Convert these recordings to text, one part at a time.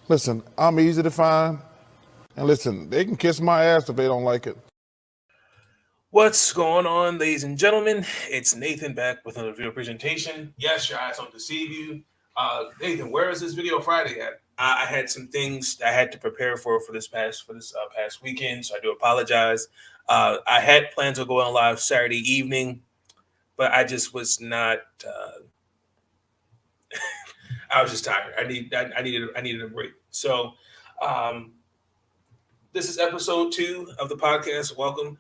Listen, I'm easy to find. And listen, they can kiss my ass if they don't like it. What's going on, ladies and gentlemen? It's Nathan back with another video presentation. Yes, your eyes don't deceive you. Nathan, where is this video Friday at? I had some things I had to prepare for this past weekend, so I do apologize. I had plans on going live Saturday evening, but I just was not. I was just tired. I needed a break. So, this is episode 2 of the podcast. Welcome.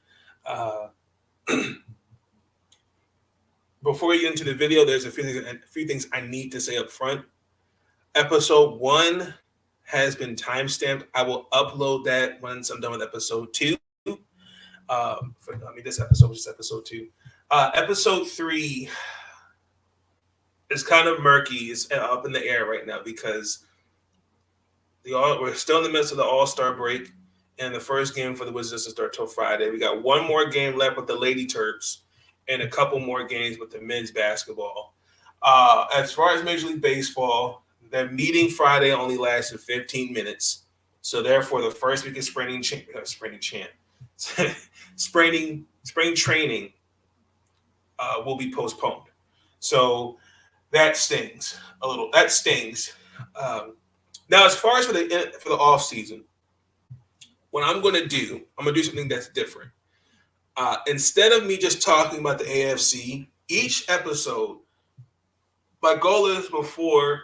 Before we get into the video, there's a few things I need to say up front. Episode 1 has been timestamped. I will upload that once I'm done with episode 2. This episode was just episode 2. Episode 3 is kind of murky. It's up in the air right now because we're still in the midst of the All-Star break, and the first game for the Wizards doesn't start till Friday. We got one more game left with the Lady Terps and a couple more games with the men's basketball. As far as Major League Baseball, their meeting Friday only lasted 15 minutes. So therefore, the first week of spring training will be postponed. So that stings a little. That stings. Now, as far as for the off season, what I'm going to do something that's different. Instead of me just talking about the AFC, each episode, my goal is before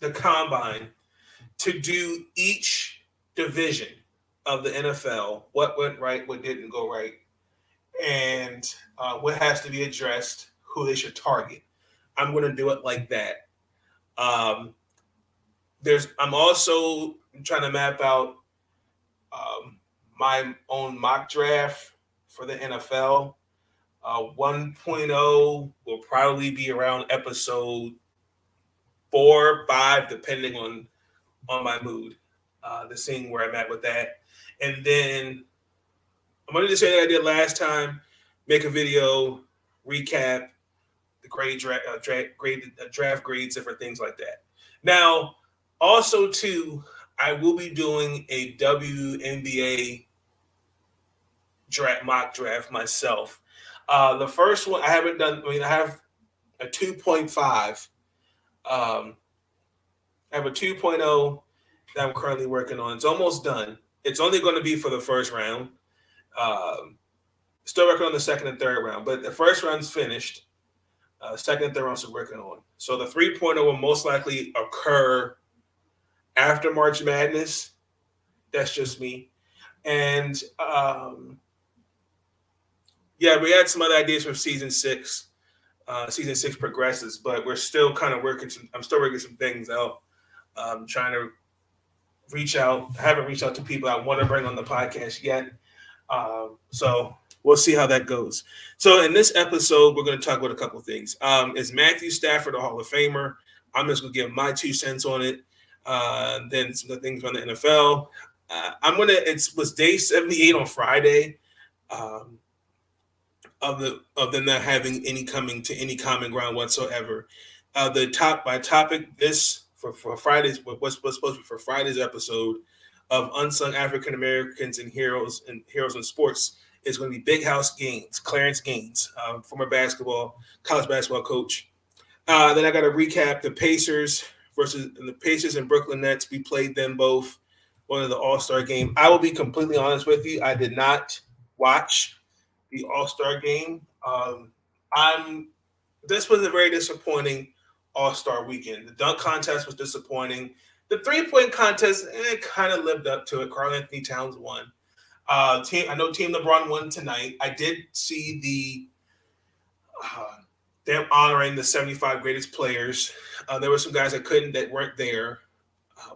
the combine to do each division of the NFL, what went right, what didn't go right, and what has to be addressed, who they should target. I'm going to do it like that. I'm also trying to map out my own mock draft for the NFL. 1.0 will probably be around episode 4 or 5, depending on my mood, the seeing where I'm at with that. And then I'm going to do the same thing I did last time, make a video, recap, the draft grades, different things like that. Now, also, too, I will be doing a WNBA mock draft myself. The first one I haven't done. I have a 2.5. I have a 2.0 that I'm currently working on. It's almost done. It's only going to be for the first round. Still working on the second and third round, but the first round's finished. Second and third rounds are working on. So the 3.0 will most likely occur after March Madness. That's just me. And we had some other ideas from season 6. Season 6 progresses, but we're still kind of I'm still working some things out. Trying to reach out. I haven't reached out to people I want to bring on the podcast yet. So we'll see how that goes. So in this episode, we're going to talk about a couple of things. Is Matthew Stafford a Hall of Famer? I'm just going to give my 2 cents on it. Then some of the things on the NFL. It was day 78 on Friday. Of them not having any coming to any common ground whatsoever. My topic this for Friday's what's supposed to be for Friday's episode of Unsung African Americans and Heroes in Sports is going to be Big House Gaines, Clarence Gaines, former college basketball coach. Then I got to recap the Pacers and Brooklyn Nets. We played them both one of the All-Star game. I will be completely honest with you. I did not watch the All-Star game. This was a very disappointing All-Star weekend. The dunk contest was disappointing. The 3-point contest, it kind of lived up to it. Karl-Anthony Towns won. I know Team LeBron won tonight. I did see them honoring the 75 greatest players. There were some guys that weren't there.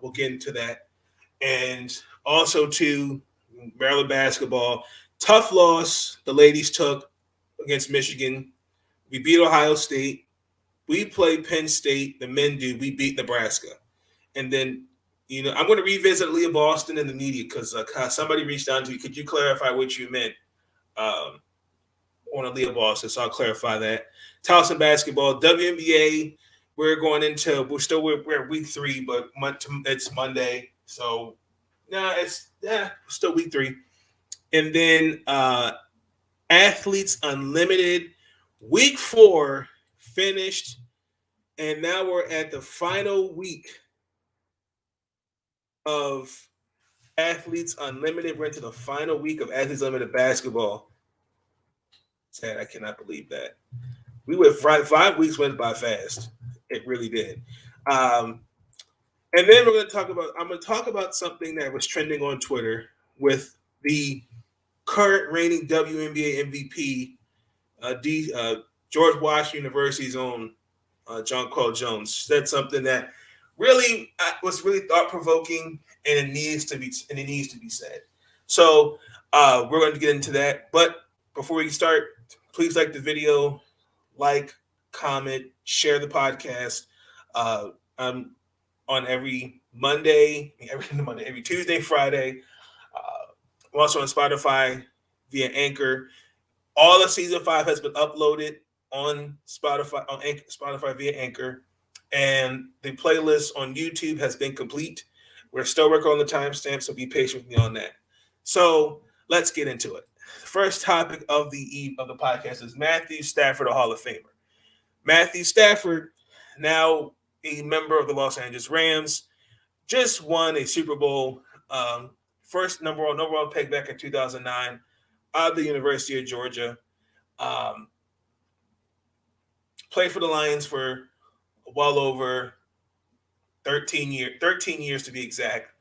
We'll get into that. And also, too, Maryland basketball. Tough loss the ladies took against Michigan. We beat Ohio State. We played Penn State. The men do. We beat Nebraska. And then, I'm going to revisit Leah Boston in the media because somebody reached out to me. Could you clarify what you meant on Aaliyah Boston, so I'll clarify that. Towson Basketball, WNBA. We're week 3, but it's Monday, so it's still week 3. And then Athletes Unlimited, week 4 finished, and now we're at the final week of Athletes Unlimited. We're into the final week of Athletes Unlimited basketball. Sad, I cannot believe that. We went 5 weeks went by fast. It really did. And then I'm going to talk about something that was trending on Twitter with the current reigning WNBA MVP, George Washington University's own Jonquel Jones, said something that really was really thought provoking, and it needs to be said. So we're going to get into that. But before we start, please like the video, comment, share the podcast. I'm on every Monday, every Tuesday, Friday. I'm also on Spotify via Anchor. All of season 5 has been uploaded on Spotify via Anchor, and the playlist on YouTube has been complete. We're still working on the timestamp, so be patient with me on that. So let's get into it. The first topic of the podcast is Matthew Stafford, a Hall of Famer. Matthew Stafford, now a member of the Los Angeles Rams, just won a Super Bowl. First number one pick back in 2009 out of the University of Georgia. Played for the Lions for well over 13 years to be exact.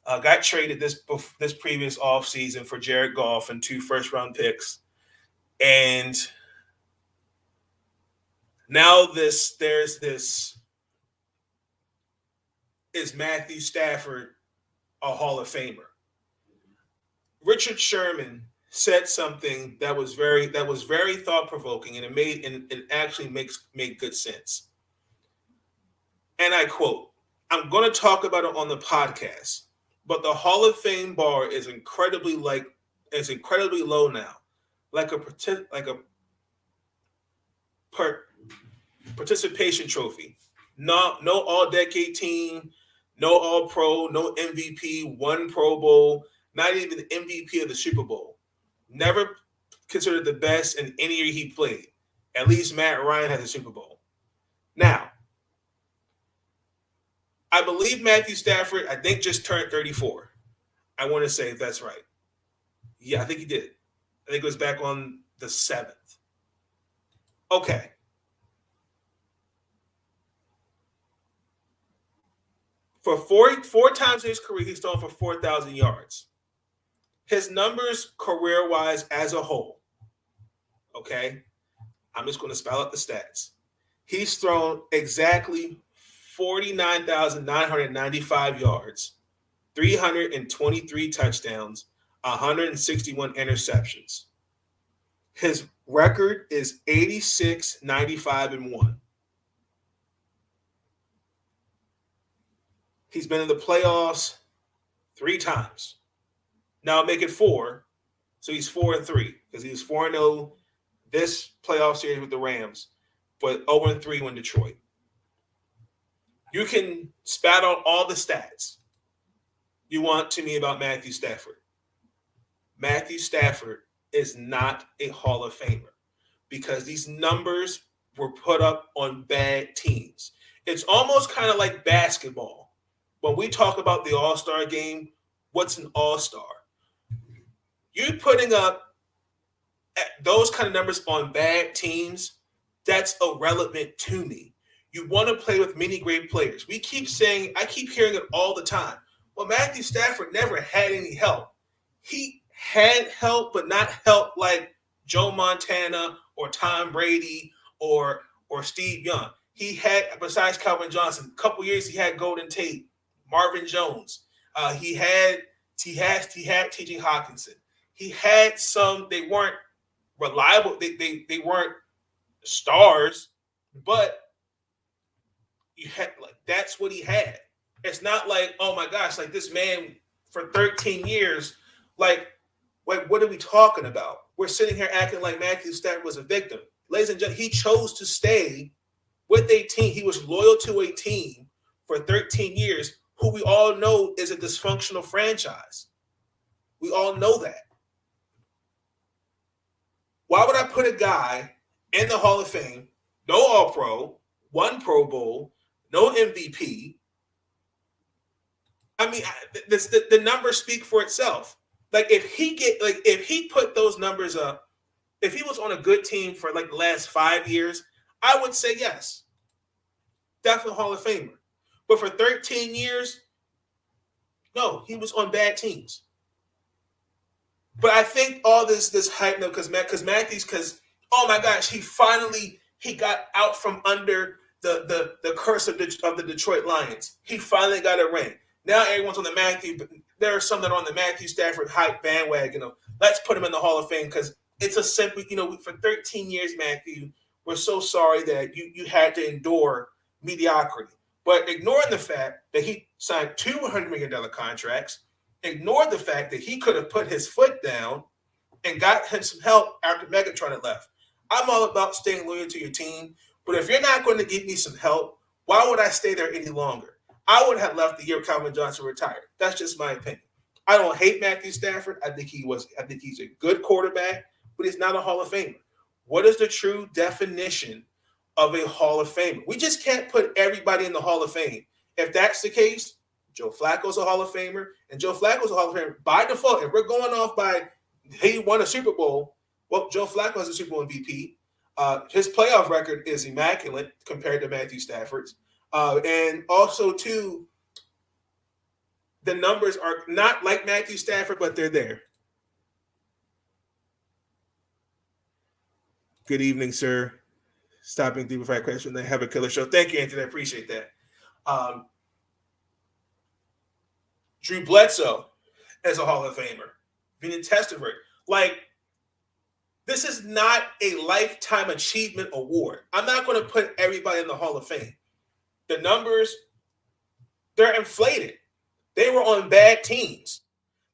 Got traded this previous offseason for Jared Goff and 2 first-round picks. And now is Matthew Stafford a Hall of Famer? Richard Sherman said something that was very thought-provoking, and it actually made good sense. And I quote, "I'm going to talk about it on the podcast, but the Hall of Fame bar is incredibly low now, like a participation trophy. No all-decade team, no All-Pro, no MVP, 1 Pro Bowl, not even MVP of the Super Bowl. Never considered the best in any year he played. At least Matt Ryan has a Super Bowl. Now, I believe Matthew Stafford, I think, just turned 34. I want to say if that's right. Yeah, I think he did. I think it was back on the 7th. Okay. For four times in his career, he's thrown for 4,000 yards. His numbers career-wise as a whole, okay? I'm just going to spell out the stats. He's thrown exactly 49,995 yards, 323 touchdowns, 161 interceptions. His record is 86-95-1. He's been in the playoffs 3 times. Now make it 4, so he's 4-3 because he was 4-0 this playoff series with the Rams, but 0-3 when Detroit. You can spat out all the stats you want to me about Matthew Stafford. Matthew Stafford is not a Hall of Famer because these numbers were put up on bad teams. It's almost kind of like basketball. When we talk about the All-Star game, what's an All-Star? You're putting up those kind of numbers on bad teams, that's irrelevant to me. You want to play with many great players. I keep hearing it all the time. Well, Matthew Stafford never had any help. He had help, but not help like Joe Montana or Tom Brady or Steve Young. He had, besides Calvin Johnson, a couple years he had Golden Tate, Marvin Jones. He had T.J. Hawkinson. He had some. They weren't reliable. They weren't stars, but you had that's what he had. It's not like, oh my gosh, like this man for 13 years, like Wait, what are we talking about? We're sitting here acting like Matthew Stafford was a victim. Ladies and gentlemen, he chose to stay with a team. He was loyal to a team for 13 years, who we all know is a dysfunctional franchise. We all know that. Why would I put a guy in the Hall of Fame, no All-Pro, 1 Pro Bowl, no MVP? I mean, the numbers speak for itself. Like if he put those numbers up, if he was on a good team for like the last 5 years, I would say yes, definitely Hall of Famer. But for 13 years, no, he was on bad teams. But I think all this hype, because oh my gosh, he got out from under the curse of the Detroit Lions. He finally got a ring. Now everyone's on the Matthew. There are some that are on the Matthew Stafford hype bandwagon. Let's put him in the Hall of Fame because it's a simple. For 13 years, Matthew, we're so sorry that you had to endure mediocrity. But ignoring the fact that he signed $200 million contracts, ignored the fact that he could have put his foot down and got him some help after Megatron had left. I'm all about staying loyal to your team, but if you're not going to give me some help, why would I stay there any longer? I would have left the year Calvin Johnson retired. That's just my opinion. I don't hate Matthew Stafford. I think he's a good quarterback, but he's not a Hall of Famer. What is the true definition of a Hall of Famer? We just can't put everybody in the Hall of Fame. If that's the case, Joe Flacco's a Hall of Famer, and Joe Flacco's a Hall of Famer by default. If we're going off by he won a Super Bowl, well, Joe Flacco has a Super Bowl MVP. His playoff record is immaculate compared to Matthew Stafford's. And also, too, the numbers are not like Matthew Stafford, but they're there. Good evening, sir. Stopping through before I question. They have a killer show. Thank you, Anthony. I appreciate that. Drew Bledsoe as a Hall of Famer. Vinny Testaverde. This is not a lifetime achievement award. I'm not going to put everybody in the Hall of Fame. The numbers, they're inflated. They were on bad teams.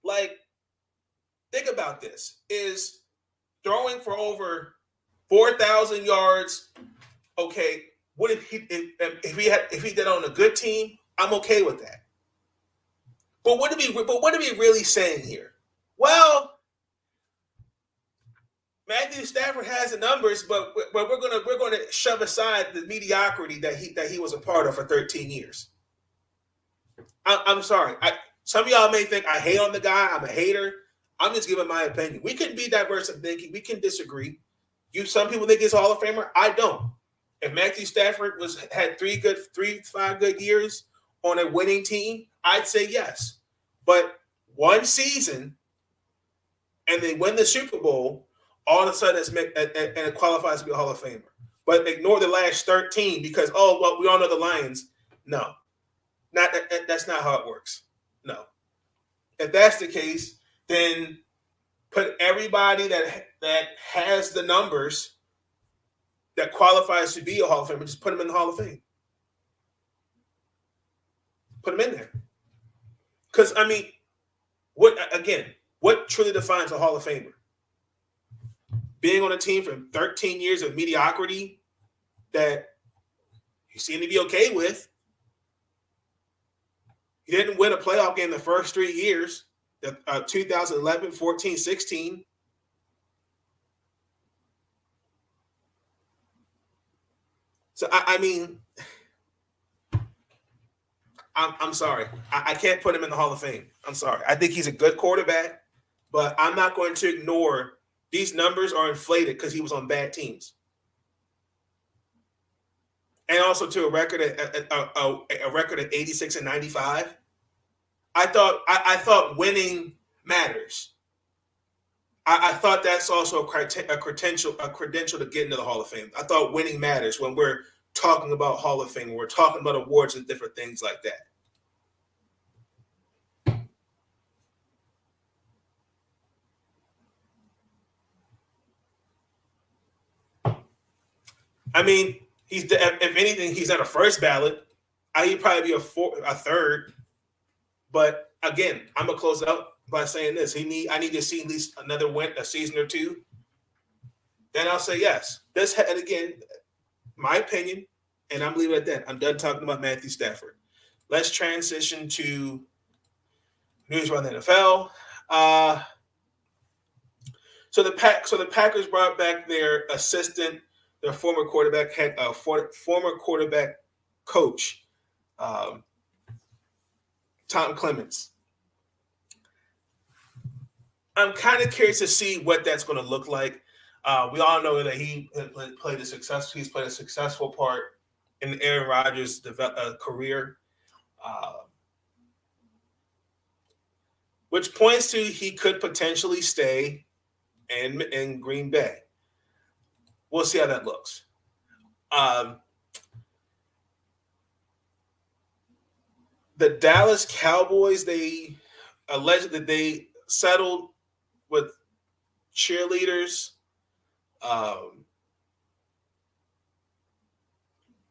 Think about this. Is throwing for over 4,000 yards, okay, what if he did on a good team? I'm okay with that. But what are we really saying here? Well, Matthew Stafford has the numbers, but we're gonna shove aside the mediocrity that he was a part of for 13 years. I'm sorry. Some of y'all may think I hate on the guy. I'm a hater. I'm just giving my opinion. We can be diverse in thinking. We can disagree. Some people think he's a Hall of Famer. I don't. If Matthew Stafford had 3 to 5 good years on a winning team, I'd say yes. But one season, and they win the Super Bowl, all of a sudden and it qualifies to be a Hall of Famer. But ignore the last 13 because, we all know the Lions. No. That's not how it works. No. If that's the case, then put everybody that has the numbers that qualifies to be a Hall of Famer, just put them in the Hall of Fame. Put them in there. Because, what truly defines a Hall of Famer? Being on a team for 13 years of mediocrity that you seem to be okay with. He didn't win a playoff game the first 3 years, 2011, 14, 16. So, I'm sorry. I can't put him in the Hall of Fame. I'm sorry. I think he's a good quarterback, but I'm not going to ignore these numbers are inflated because he was on bad teams. And also to a record of 86 and 95. I thought winning matters. I thought that's also a credential to get into the Hall of Fame. I thought winning matters when we're talking about Hall of Fame. We're talking about awards and different things like that. If anything, he's at a first ballot. He'd probably be a third. But again, I'm gonna close it out. by saying this, I need to see at least another a season or two, then I'll say yes. And again, my opinion, and I'm leaving it at that. I'm done talking about Matthew Stafford. Let's transition to news around the NFL. So the Packers brought back their former quarterback coach, Tom Clements. I'm kind of curious to see what that's going to look like. We all know that he's played a successful part in Aaron Rodgers' career, which points to he could potentially stay in Green Bay. We'll see how that looks. The Dallas Cowboys, they allegedly they settled with cheerleaders.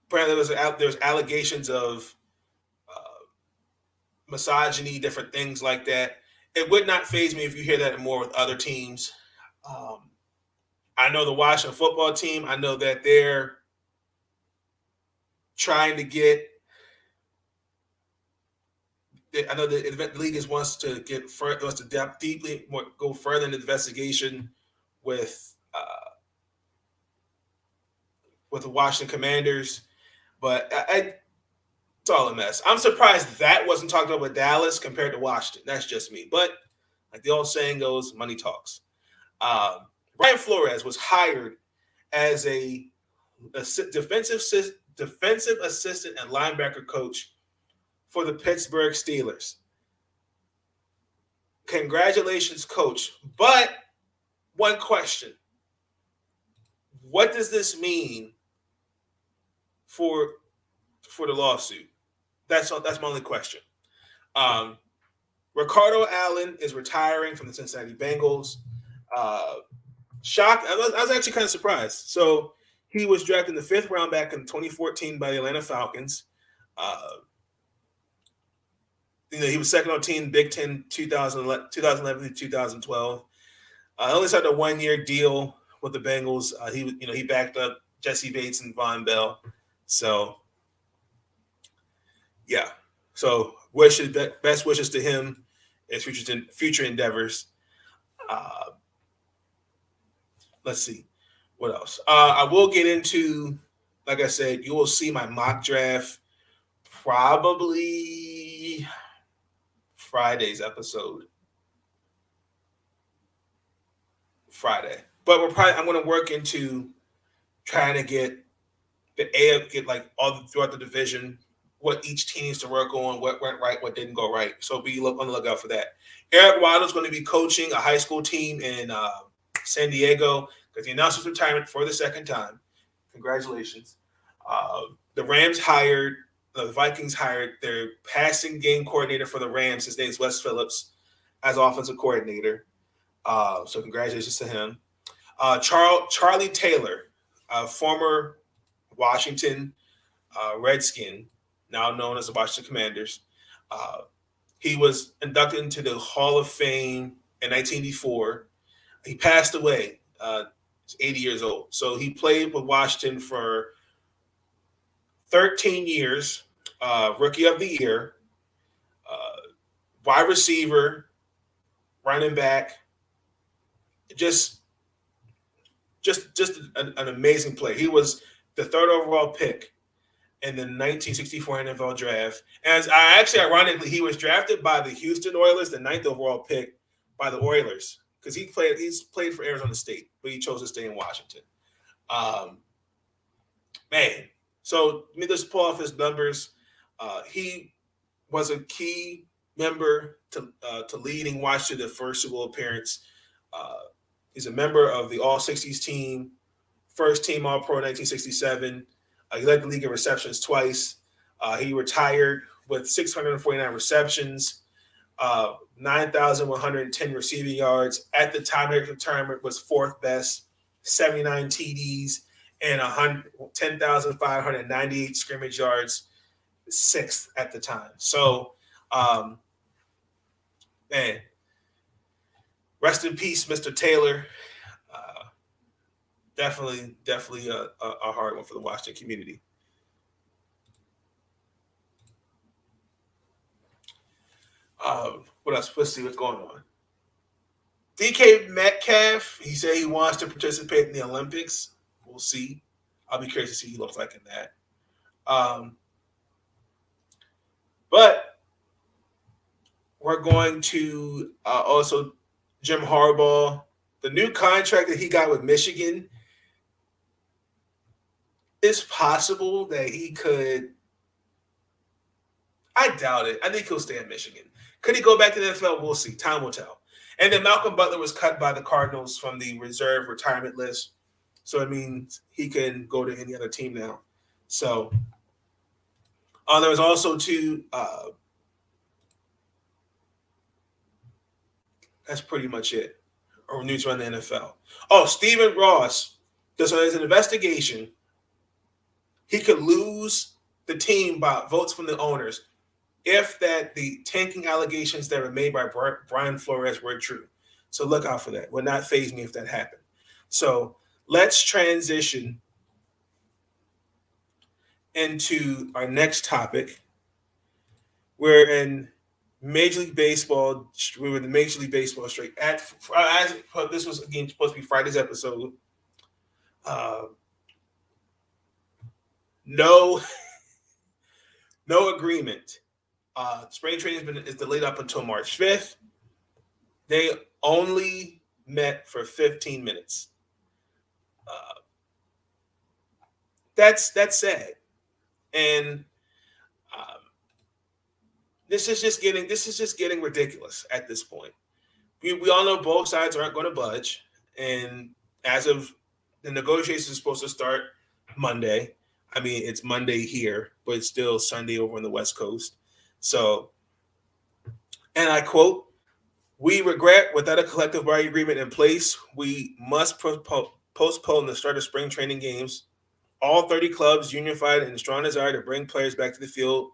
Apparently, there's allegations of misogyny, different things like that. It would not faze me if you hear that more with other teams. I know the Washington football team. I know that they're trying to get. I know the league wants to go further in the investigation with the Washington Commanders, but it's all a mess. I'm surprised that wasn't talked about with Dallas compared to Washington. That's just me. But like the old saying goes, money talks. Brian Flores was hired as a defensive assistant and linebacker coach for the Pittsburgh Steelers. Congratulations, coach. But one question. What does this mean for the lawsuit? That's my only question. Ricardo Allen is retiring from the Cincinnati Bengals. Shocked. I was actually kind of surprised. So he was drafted in the 5th round back in 2014 by the Atlanta Falcons. He was second on team Big Ten 2011 to 2012. Only signed a 1-year deal with the Bengals. He backed up Jesse Bates and Von Bell. So yeah. So best wishes to him as future endeavors. Let's see what else. I will get into, like I said, you will see my mock draft probably Friday's episode. Friday. But I'm going to work into trying to get all throughout the division, what each team needs to work on, what went right, what didn't go right. So be on the lookout for that. Eric Weddle's going to be coaching a high school team in San Diego because he announced his retirement for the second time. Congratulations. The Vikings hired their passing game coordinator for the Rams. His name is Wes Phillips as offensive coordinator. So congratulations to him. Charlie Taylor, former Washington Redskin, now known as the Washington Commanders. He was inducted into the Hall of Fame in 1984. He passed away. He's 80 years old. So he played with Washington for 13 years, Rookie of the Year, wide receiver, running back, just an amazing player. He was the 3rd overall pick in the 1964 NFL draft. And ironically, he was drafted by the Houston Oilers, the 9th overall pick by the Oilers, because he's played for Arizona State, but he chose to stay in Washington. So let me just pull off his numbers. He was a key member to leading Washington to the first Super Bowl appearance. He's a member of the All-60s team, first team All-Pro in 1967. He led the league in receptions twice. He retired with 649 receptions, 9,110 receiving yards. At the time of his retirement, was 4th best, 79 TDs, and 10,598 scrimmage yards, 6th at the time. So, rest in peace, Mr. Taylor. Definitely a hard one for the Washington community. What else? Let's see what's going on. DK Metcalf, he said he wants to participate in the Olympics. We'll see. I'll be curious to see what he looks like in that. But we're going to also Jim Harbaugh, the new contract that he got with Michigan. It's possible that he could. I doubt it. I think he'll stay in Michigan. Could he go back to the NFL? We'll see. Time will tell. And then Malcolm Butler was cut by the Cardinals from the reserve retirement list. So it means he can go to any other team now. So there was also two. That's pretty much it. Or news around the NFL. Oh, Stephen Ross. So there's an investigation. He could lose the team by votes from the owners if the tanking allegations that were made by Brian Flores were true. So look out for that. Would not faze me if that happened. So let's transition into our next topic. We're in Major League Baseball. We were in the Major League Baseball straight. This was, again, supposed to be Friday's episode. No agreement. Spring training is delayed up until March 5th. They only met for 15 minutes. That's sad, and this is just getting ridiculous at this point. We all know both sides aren't going to budge, and as of the negotiations are supposed to start Monday. I mean, it's Monday here, but it's still Sunday over on the West Coast. So, and I quote, "We regret without a collective bargaining agreement in place, we must postpone the start of spring training games. All 30 clubs unified in a strong desire to bring players back to the field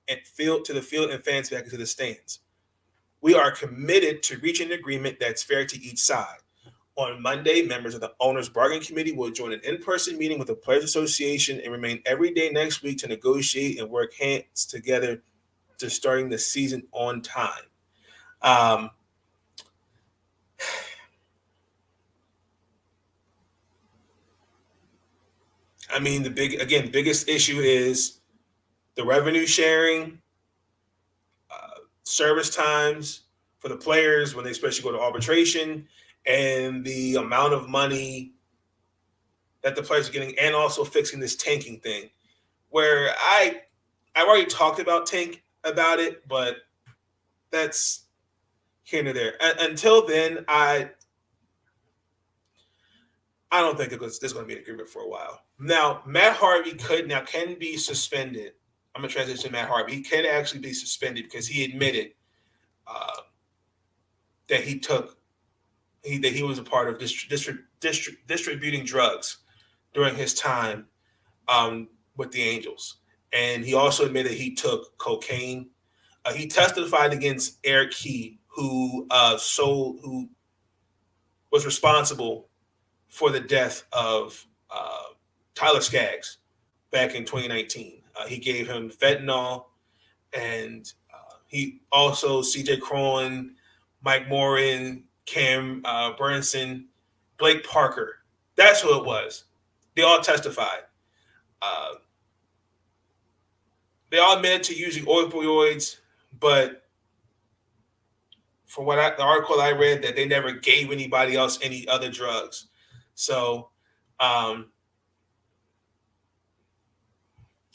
and fans back into the stands. We are committed to reaching an agreement that's fair to each side. On Monday, members of the Owners Bargaining Committee will join an in-person meeting with the Players Association and remain every day next week to negotiate and work hands together to starting the season on time." I mean, the biggest issue is the revenue sharing, service times for the players when they especially go to arbitration, and the amount of money that the players are getting, and also fixing this tanking thing, where I've already talked about it, but that's here and there. Until then, I don't think there's going to be an agreement for a while. Now, Matt Harvey can be suspended. I'm going to transition to Matt Harvey. He can actually be suspended because he admitted that he was a part of distributing drugs during his time with the Angels. And he also admitted he took cocaine. He testified against Eric Key, who was responsible for the death of Tyler Skaggs back in 2019. He gave him fentanyl, and he also C.J. Cron, Mike Morin, Cam Burnson, Blake Parker. That's who it was. They all testified. They all admitted to using opioids, but from the article I read, that they never gave anybody else any other drugs. So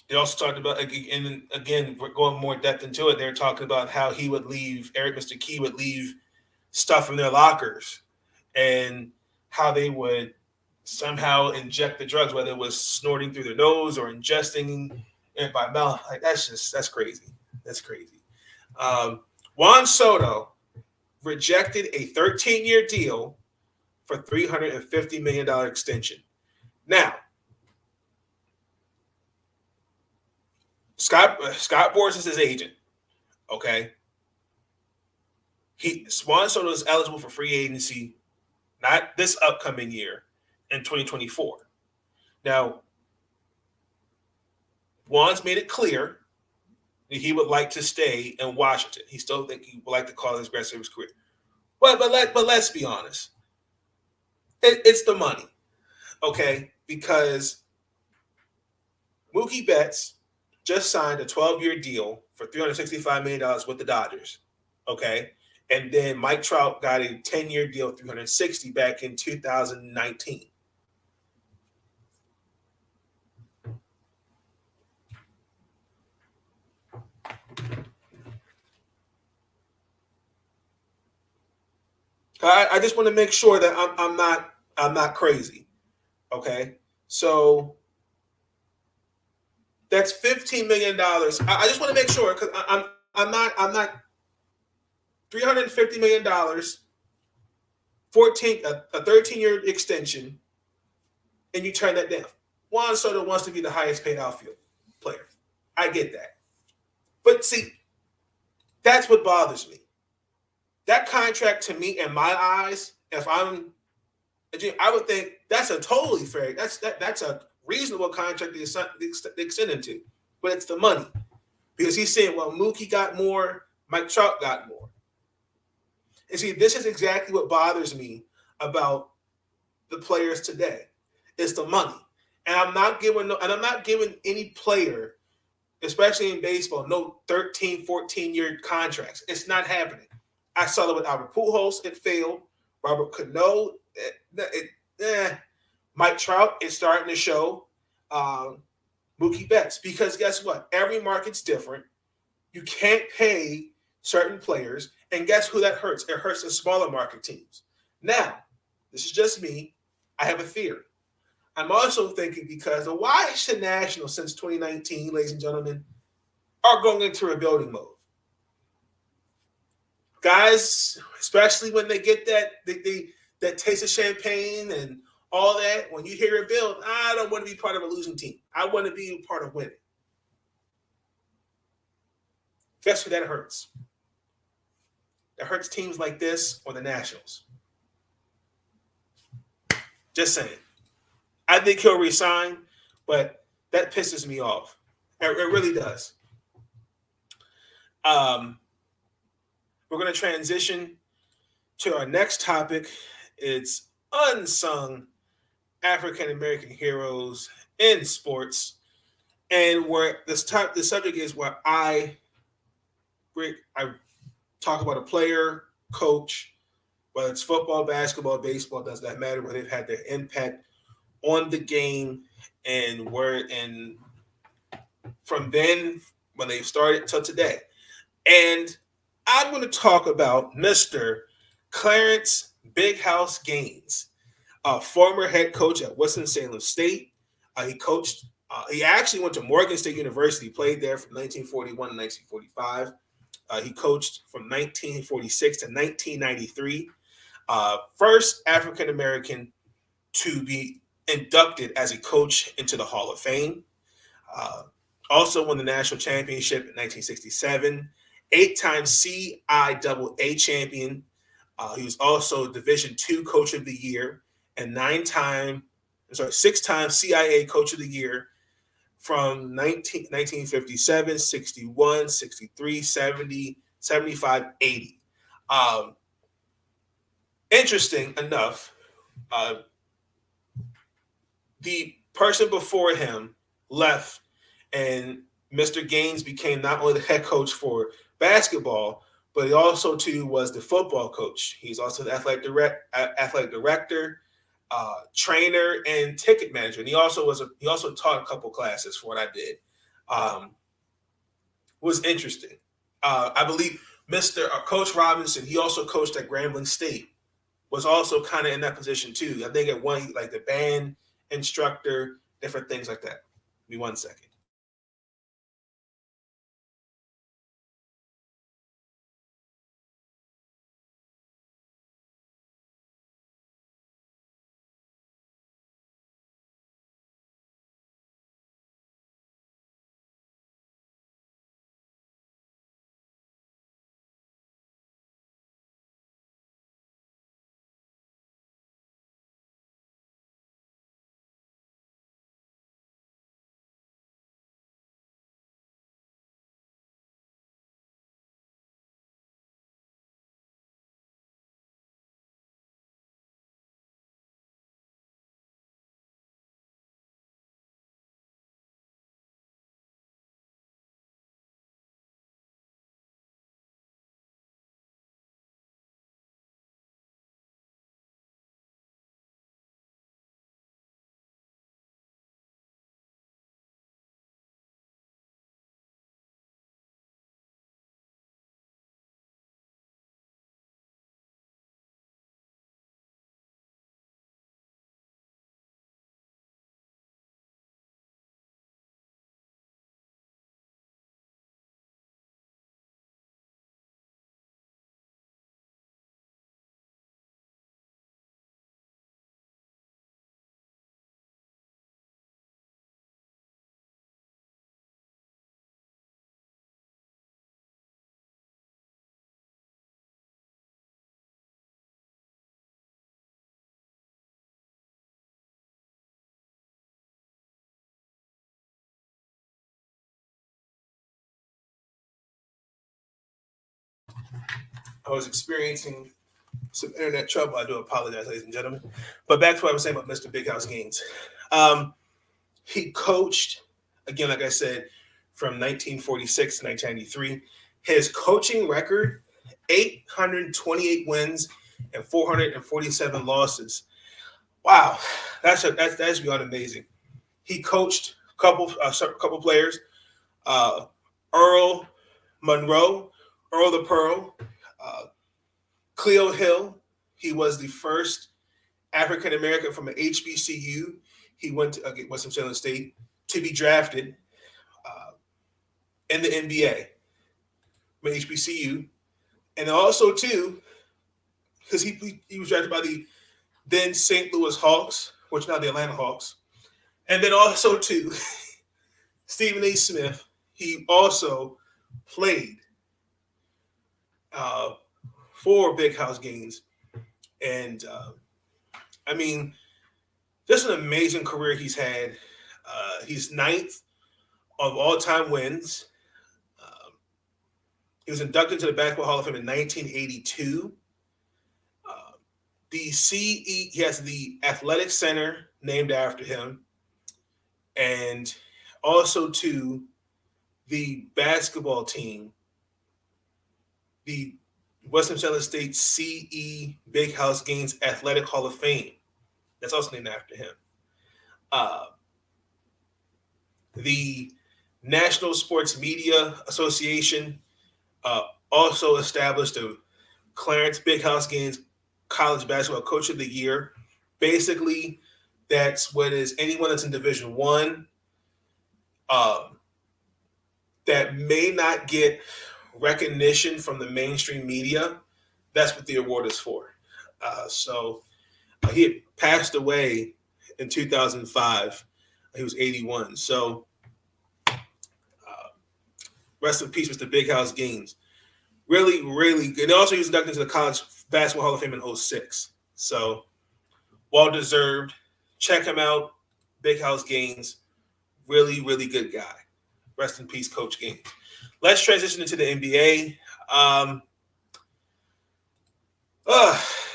they also talked about, and again, we're going more depth into it. They're talking about how Mr. Key would leave stuff in their lockers, and how they would somehow inject the drugs, whether it was snorting through their nose or ingesting it by mouth. Like, that's crazy. That's crazy. Juan Soto rejected a 13-year deal for $350 million extension. Now, Scott Boras is his agent, okay? Juan Soto is eligible for free agency, not this upcoming year, in 2024. Now, Juan's made it clear that he would like to stay in Washington. He still think he would like to call his rest of his career. But let's be honest. It's the money, okay? Because Mookie Betts just signed a 12-year deal for $365 million with the Dodgers, okay? And then Mike Trout got a 10-year deal, $360 back in 2019. I just want to make sure that I'm not crazy, okay? So that's $15 million. I just want to make sure because I'm not $350 million, a 13-year extension, and you turn that down. Juan Soto wants to be the highest paid outfield player. I get that. But see, that's what bothers me. That contract to me, in my eyes, if I'm a GM, I would think that's a totally fair. That's a reasonable contract to extend into. But it's the money. Because he's saying, well, Mookie got more, Mike Trout got more. And see, this is exactly what bothers me about the players today. It's the money. And I'm not giving any player, especially in baseball, no 13, 14-year contracts. It's not happening. I saw it with Albert Pujols. It failed. Robert Cano. Mike Trout is starting to show. Mookie Betts. Because guess what? Every market's different. You can't pay certain players. And guess who that hurts? It hurts the smaller market teams. Now, this is just me. I have a theory. I'm also thinking because the Washington Nationals since 2019, ladies and gentlemen, are going into rebuilding mode. Guys, especially when they get that taste of champagne and all that, when you hear rebuild, I don't want to be part of a losing team. I want to be part of winning. Guess who that hurts? That hurts teams like this or the Nationals. Just saying. I think he'll resign, but that pisses me off. It really does. We're going to transition to our next topic. It's unsung African American heroes in sports, and where the subject is where I talk about a player, coach, whether it's football, basketball, baseball, does that matter, where they've had their impact on the game and from then when they started till today. And I'm going to talk about Mr. Clarence Big House Gaines, a former head coach at Winston-Salem State. He actually went to Morgan State University, played there from 1941 to 1945. He coached from 1946 to 1993. First African-American to be inducted as a coach into the Hall of Fame. Also won the national championship in 1967. 8-time CIAA champion. He was also Division II Coach of the Year and 6-time CIA Coach of the Year from 1957, 61, 63, 70, 75, 80. Interesting enough, the person before him left, and Mr. Gaines became not only the head coach for basketball, but he also too was the football coach. He's also the athletic director, trainer, and ticket manager. And he also taught a couple classes for what I did. Was interesting. I believe Coach Robinson, he also coached at Grambling State, was also kind of in that position too. I think at one, like the band instructor, different things like that. Give me 1 second. I was experiencing some internet trouble. I do apologize, ladies and gentlemen. But back to what I was saying about Mr. Big House Gaines. He coached, again, like I said, from 1946 to 1993. His coaching record, 828 wins and 447 losses. Wow, that's beyond amazing. He coached a couple players, Earl Monroe, Earl the Pearl, Cleo Hill. He was the first African American from an HBCU. He went to Winston-Salem State to be drafted in the NBA from HBCU, and also too, because he was drafted by the then St. Louis Hawks, which now the Atlanta Hawks, and then also too, Stephen A. Smith. He also played for Big House Gaines, and I mean, just an amazing career he's had. He's 9th of all-time wins. He was inducted to the Basketball Hall of Fame in 1982. He has the athletic center named after him, and also to the basketball team, the Winston-Salem State CE Big House Gaines Athletic Hall of Fame. That's also named after him. The National Sports Media Association also established a Clarence Big House Gaines College Basketball Coach of the Year. Basically, that's what is anyone that's in Division One that may not get recognition from the mainstream media. That's what the award is for. So he had passed away in 2005. He was 81. So rest in peace, Mr. Big House Gaines. Really, really good. And also he was inducted into the College Basketball Hall of Fame in 2006. So well-deserved. Check him out. Big House Gaines. Really, really good guy. Rest in peace, Coach Gaines. Let's transition into the NBA.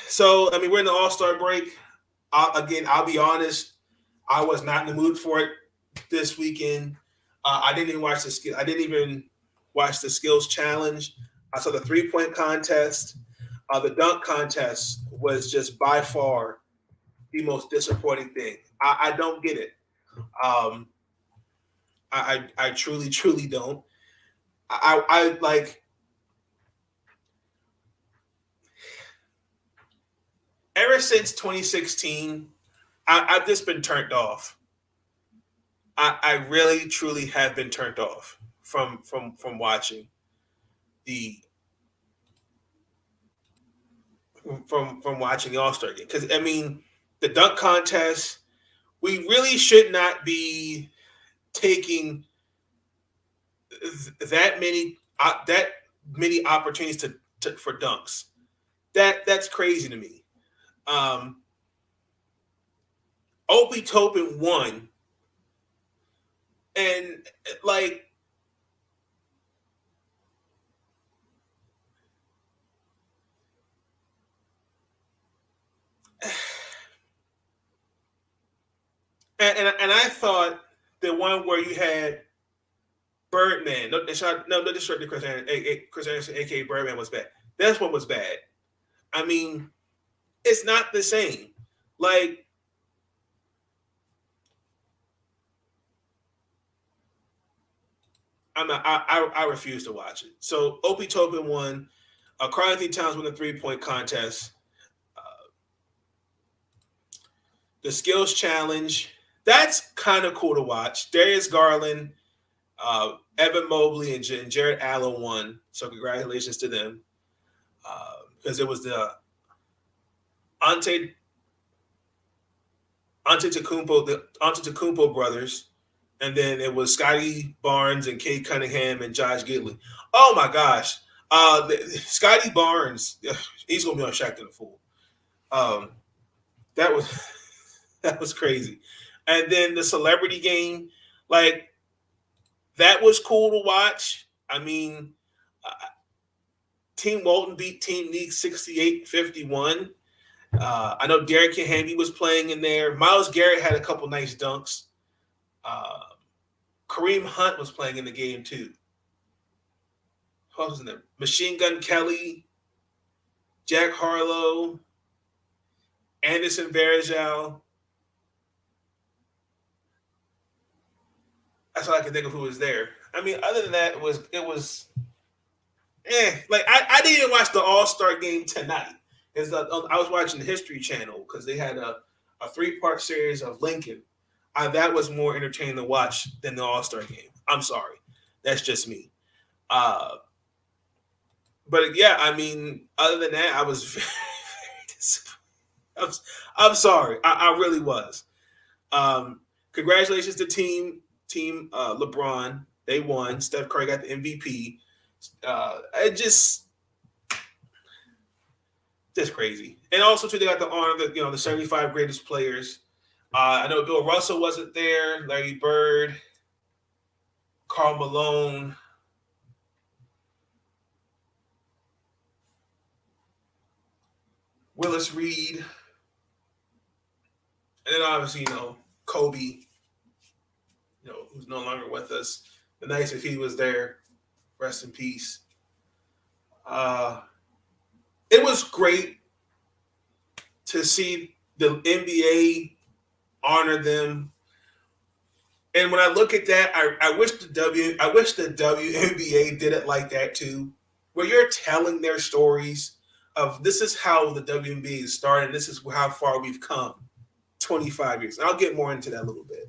So, I mean, we're in the All-Star break. I'll be honest. I was not in the mood for it this weekend. I didn't even watch the skills challenge. I saw the three-point contest. The dunk contest was just by far the most disappointing thing. I don't get it. I truly, truly don't. I like ever since 2016, I've just been turned off. I really, truly have been turned off from watching from watching the All-Star game. Because, I mean, the dunk contest, we really should not be taking that many opportunities for dunks. That's crazy to me. Opie Topin won, and like and I thought the one where you had Birdman, no disrespect to Chris Anderson, aka Birdman, was bad. That's what was bad. I mean, it's not the same. Like, I refuse to watch it. So Opie Topin won. Carl-Anthony Towns won the three-point contest. The skills challenge, that's kind of cool to watch. Darius Garland, Evan Mobley, and Jared Allen won. So congratulations to them. Because it was the Antetokounmpo brothers, and then it was Scotty Barnes and Kate Cunningham and Josh Giddey. Oh my gosh, Scotty Barnes, he's gonna be on Shaq to the Fool. That was crazy. And then the celebrity game, like, that was cool to watch. I mean, Team Walton beat Team Neek 68-51. I know Derek Wnba was playing in there. Myles Garrett had a couple nice dunks. Kareem Hunt was playing in the game too. Who else was in there? Machine Gun Kelly, Jack Harlow, Anderson Varejao. That's all I can think of who was there. I mean, other than that, it was like I didn't even watch the All-Star game tonight. I was watching the History Channel because they had a 3-part series of Lincoln. That was more entertaining to watch than the All-Star game. I'm sorry. That's just me. But yeah, I mean, other than that, I was very, very disappointed. I'm sorry. I really was. Congratulations to Team LeBron. They won. Steph Curry got the MVP. It just crazy. And also too, they got the honor of the 75 greatest players. I know Bill Russell wasn't there. Larry Bird, Karl Malone, Willis Reed, and then obviously Kobe, who's no longer with us. The nice if he was there. Rest in peace. It was great to see the NBA honor them. And when I look at that, I wish the WNBA did it like that too, where you're telling their stories of this is how the WNBA started, this is how far we've come 25 years. And I'll get more into that a little bit.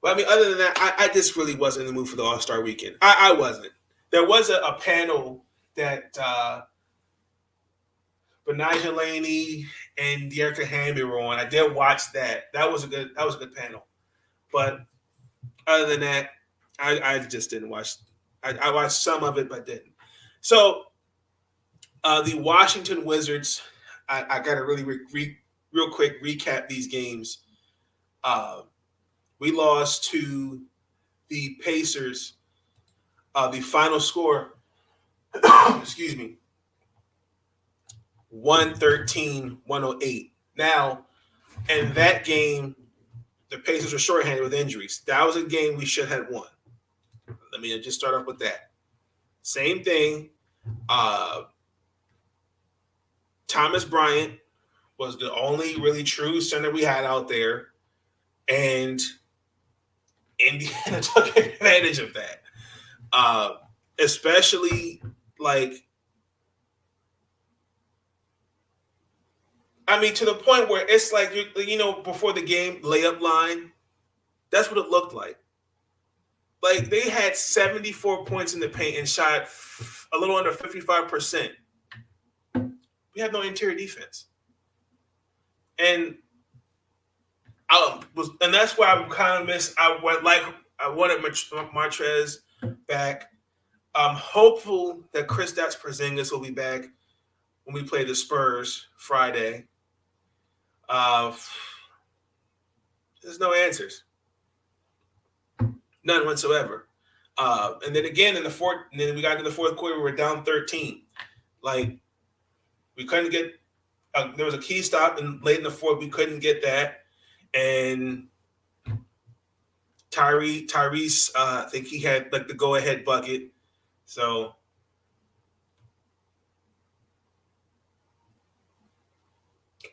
But I mean, other than that, I just really wasn't in the mood for the All-Star weekend. I wasn't. There was a panel that Benijah Laney and Dearica Hamby were on. I did watch that. That was a good panel. But other than that, I just didn't watch. I watched some of it, but didn't. So the Washington Wizards, I got to really real quick recap these games. We lost to the Pacers. The final score, excuse me, 113-108. Now, in that game, the Pacers were shorthanded with injuries. That was a game we should have won. Let me just start off with that. Same thing. Thomas Bryant was the only really true center we had out there, and Indiana took advantage of that. Especially to the point where it's like, before the game layup line, that's what it looked like. Like they had 74 points in the paint and shot a little under 55%. We had no interior defense. And that's why I kind of miss. I wanted Martrez back. I'm hopeful that Kristaps Porzingis will be back when we play the Spurs Friday. There's no answers, none whatsoever. And then again and then we got into the fourth quarter. We were down 13. Like we couldn't get. There was a key stop, and late in the fourth we couldn't get that. And Tyrese, I think he had the go-ahead bucket. So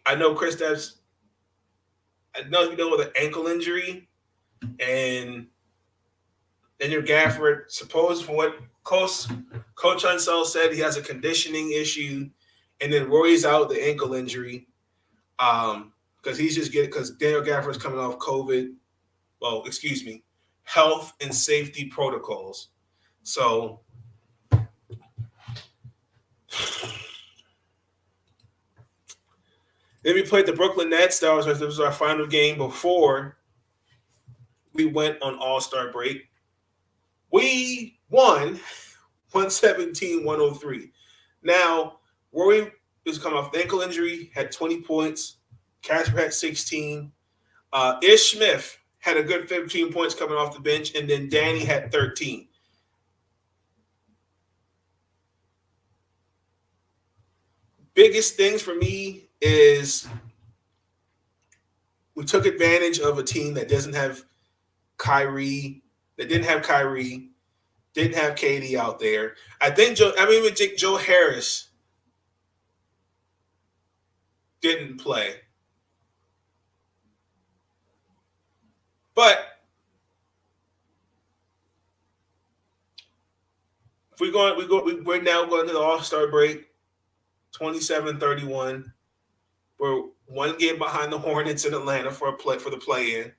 I know Kristaps. I know with an ankle injury, and then your Gafford, supposed from what Coach Unsung said, he has a conditioning issue, and then Roy's out with the ankle injury. Because Daniel Gafford's coming off COVID. Well, excuse me, health and safety protocols. So then we played the Brooklyn Nets. This was our final game before we went on All-Star break. We won 117-103. Now, Rory is coming off the ankle injury, had 20 points. Casper had 16. Ish Smith had a good 15 points coming off the bench, and then Danny had 13. biggest things for me is we took advantage of a team that doesn't have Kyrie, that didn't have Kyrie, didn't have KD out there. I think Joe Harris didn't play. But we're now going to the All-Star break, 27-31. We're one game behind the Hornets in Atlanta for the play-in.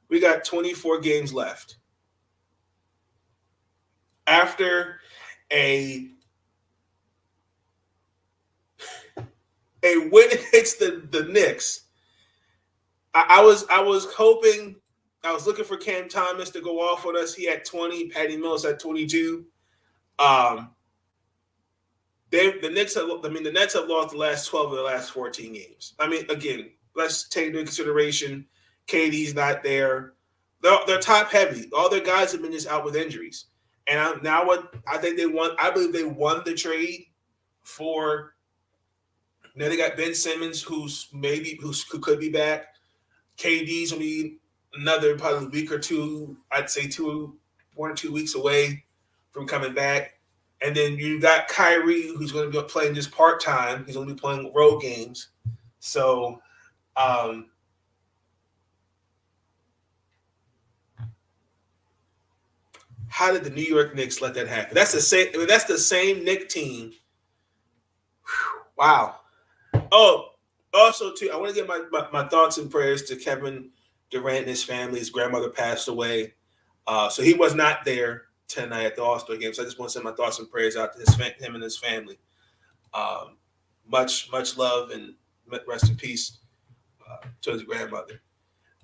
We got 24 games left. After a win against the Knicks, I was hoping, I was looking for Cam Thomas to go off on us. He had 20. Patty Mills had 22. The Nets have lost the last 12 of the last 14 games. I mean, again, let's take into consideration KD's not there. They're top heavy. All their guys have been just out with injuries. And I believe they won the trade for. Now they got Ben Simmons, who could be back. KD's will be another probably week or two. I'd say 1 or 2 weeks away from coming back. And then you got Kyrie, who's going to be playing just part-time. He's going to be playing road games. So, how did the New York Knicks let that happen? That's the same Knicks team. Whew, wow. Oh, also, too, I want to give my thoughts and prayers to Kevin Durant and his family. His grandmother passed away. So he was not there tonight at the All-Star game. So I just want to send my thoughts and prayers out to him and his family. Much love and rest in peace to his grandmother.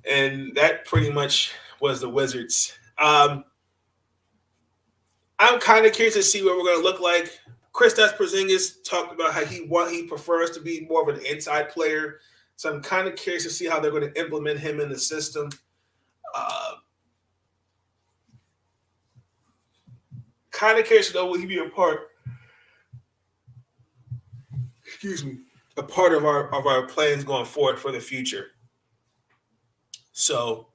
And that pretty much was the Wizards. I'm kind of curious to see what we're going to look like. Kristaps Porzingis talked about how he prefers to be more of an inside player. So I'm kind of curious to see how they're going to implement him in the system. Kind of curious to know, will he be a part of our plans going forward for the future. So,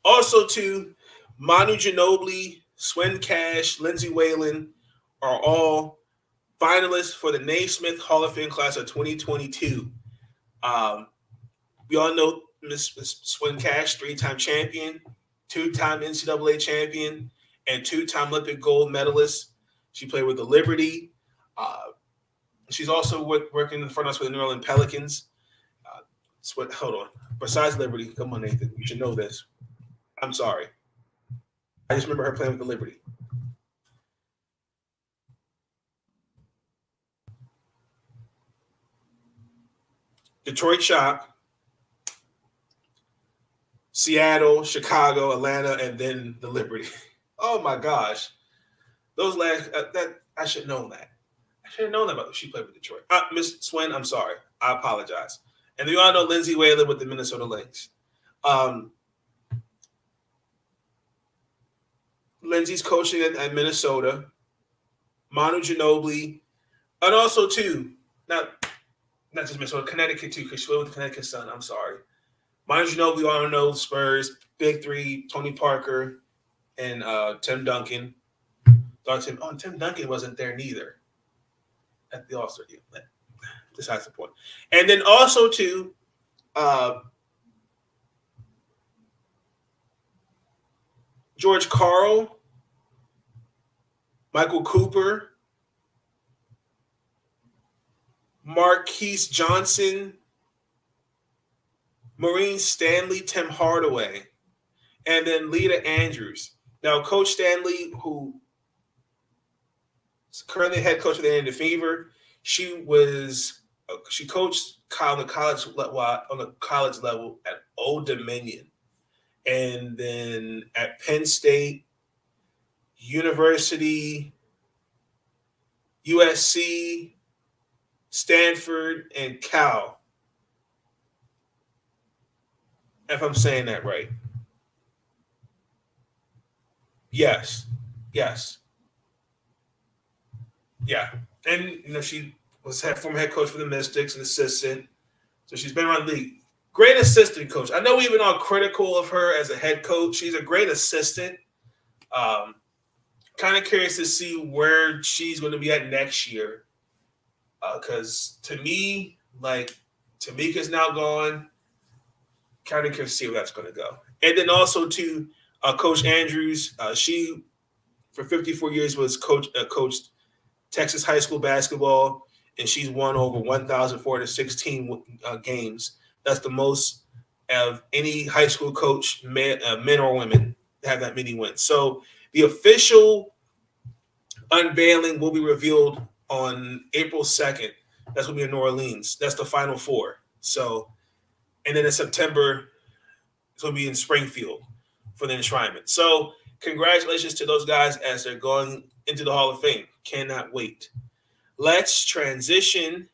also too, Manu Ginobili, Swin Cash, Lindsey Whalen are all finalists for the Naismith Hall of Fame class of 2022. We all know Miss Swin Cash, 3-time champion, 2-time NCAA champion, and 2-time Olympic gold medalist. She played with the Liberty. She's also working in the front office with the New Orleans Pelicans. Hold on. Besides Liberty, come on, Nathan. You should know this. I'm sorry. I just remember her playing with the Liberty. Detroit Shock, Seattle, Chicago, Atlanta, and then the Liberty. Oh my gosh, those last I should have known that. I should have known that about she played with Detroit. Miss Swin, I'm sorry. I apologize. And you all know Lindsey Whalen with the Minnesota Lynx. Lindsey's coaching at Minnesota. Manu Ginobili, and also too, not just Minnesota, Connecticut too, because she played with the Connecticut Sun. I'm sorry. Manu Ginobili, I don't know, Spurs, Big Three, Tony Parker, and Tim Duncan. Tim Duncan wasn't there neither at the All-Star game. Besides the point. And then also too, George Karl, Michael Cooper, Marquise Johnson, Maureen Stanley, Tim Hardaway, and then Lita Andrews. Now, Coach Stanley, who is currently head coach of the Indiana Fever, she coached on the college level at Old Dominion, and then at Penn State, University, USC, Stanford, and Cal. If I'm saying that right. Yes. Yeah. And she was former head coach for the Mystics, an assistant. So she's been around the league. Great assistant coach. I know we've been all critical of her as a head coach. She's a great assistant. Kind of curious to see where she's going to be at next year. Because to me, like, Tamika's now gone. Kind of curious to see where that's going to go. And then also to Coach Andrews. She, for 54 years, was coached Texas high school basketball, and she's won over 1,416 games. That's the most of any high school coach, men or women, have that many wins. So the official unveiling will be revealed on April 2nd. That's going to be in New Orleans. That's the Final Four. So, and then in September, it's going to be in Springfield for the enshrinement. So congratulations to those guys as they're going into the Hall of Fame. Cannot wait. Let's transition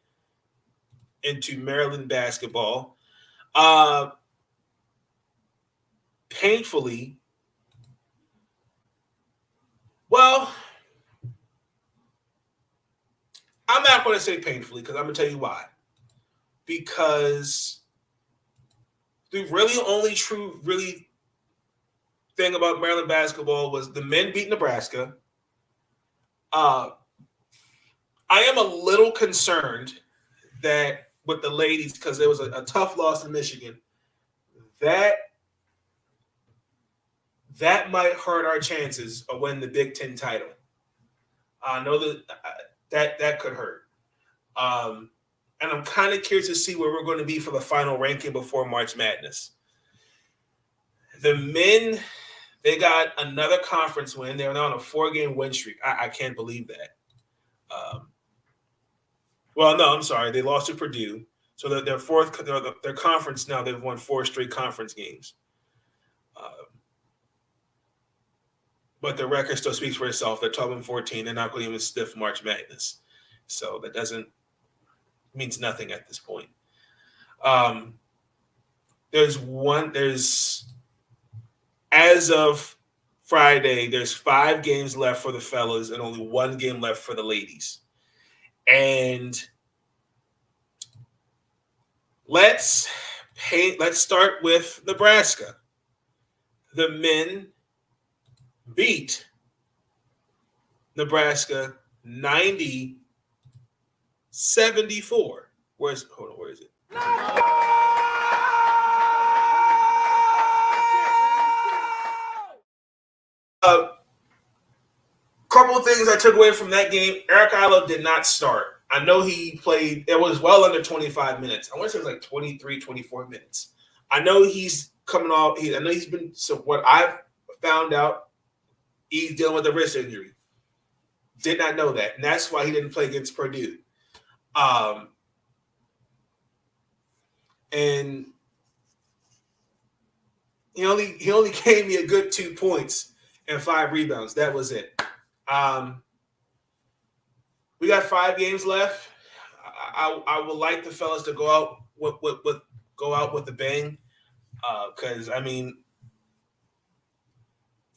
into Maryland basketball. Painfully, well, I'm not going to say painfully because I'm going to tell you why. Because the really only true thing about Maryland basketball was the men beat Nebraska. I am a little concerned that with the ladies, because there was a tough loss in Michigan, that might hurt our chances of winning the Big Ten title. I know that could hurt. And I'm kind of curious to see where we're going to be for the final ranking before March Madness. The men, they got another conference win. They're now on a 4-game win streak. I can't believe that. Well, no, I'm sorry. They lost to Purdue. So their conference now, they've won 4 straight conference games. But the record still speaks for itself. They're 12-14. They're not going to even sniff March Madness. So that means nothing at this point. As of Friday, there's 5 games left for the fellas and only 1 game left for the ladies. And let's start with Nebraska. The men beat Nebraska 90-74. Where is it? Couple of things I took away from that game. Eric Ilo did not start. I know he played, it was well under 25 minutes. I want to say it was like 23, 24 minutes. I know he's coming off, I know he's been, so what I've found out, he's dealing with a wrist injury. Did not know that. And that's why he didn't play against Purdue. And he only gave me a good 2 points and 5 rebounds. That was it. We got 5 games left. I would like the fellas to go out with a bang. Because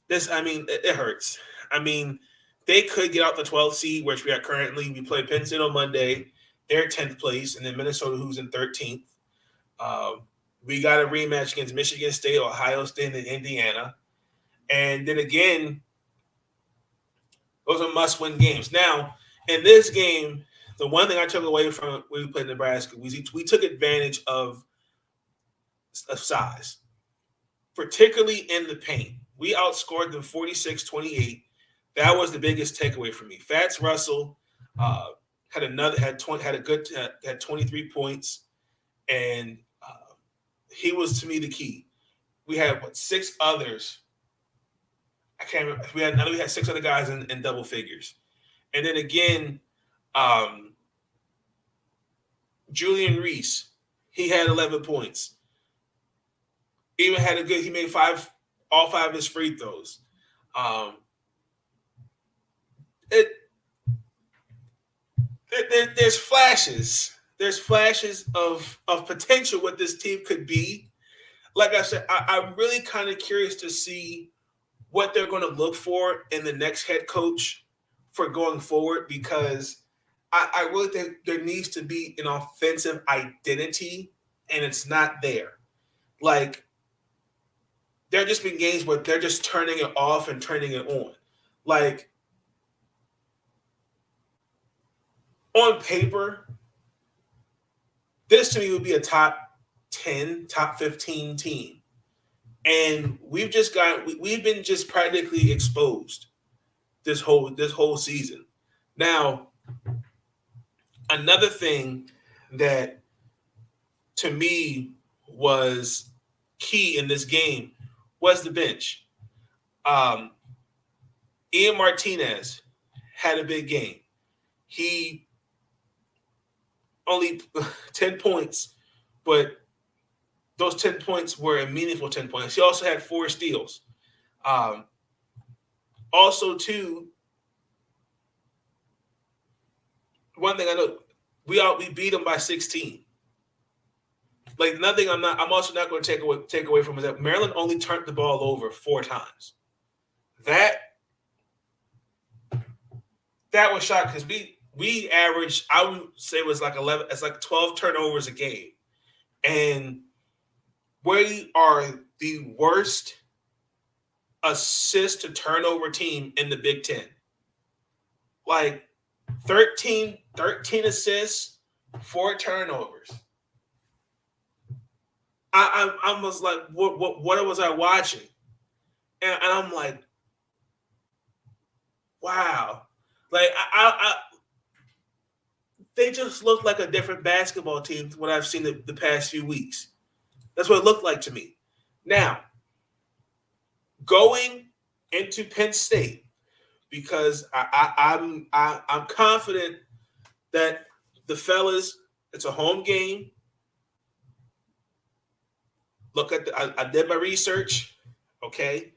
it hurts. They could get out the 12th seed, which we are currently. We play Penn State on Monday. They're 10th place, and then Minnesota, who's in 13th. We got a rematch against Michigan State, Ohio State, and Indiana. And then again, those are must-win games. Now, in this game, the one thing I took away from when we played Nebraska was we took advantage of size, particularly in the paint. We outscored them 46-28. That was the biggest takeaway for me. Fats Russell had 23 points, and he was, to me, the key. We had 6 others. I can't remember. We had 6 other guys in double figures, and then again, Julian Reese, he had 11 points. He made all 5 of his free throws. There's flashes. There's flashes of potential what this team could be. Like I said, I'm really kind of curious to see what they're going to look for in the next head coach for going forward, because I really think there needs to be an offensive identity, and it's not there. Like, there have just been games where they're just turning it off and turning it on. Like, on paper, this to me would be a top 10, top 15 team. And we've been just practically exposed this whole season. Now, another thing that to me was key in this game was the bench. Ian Martinez had a big game. He only 10 points, but those 10 points were a meaningful 10 points. He also had 4 steals. Also, too, one thing I know, we beat them by 16. Like, nothing I'm also not going to take away from is that Maryland only turned the ball over 4 times. That was shocking because we averaged, I would say it was like 11, it's like 12 turnovers a game. And we are the worst assist to turnover team in the Big Ten. Like 13 assists, 4 turnovers. I was like, what was I watching? And I'm like, wow. Like they just look like a different basketball team from what I've seen the past few weeks. That's what it looked like to me. Now, going into Penn State, because I'm confident that the fellas, it's a home game. Look at I did my research, okay?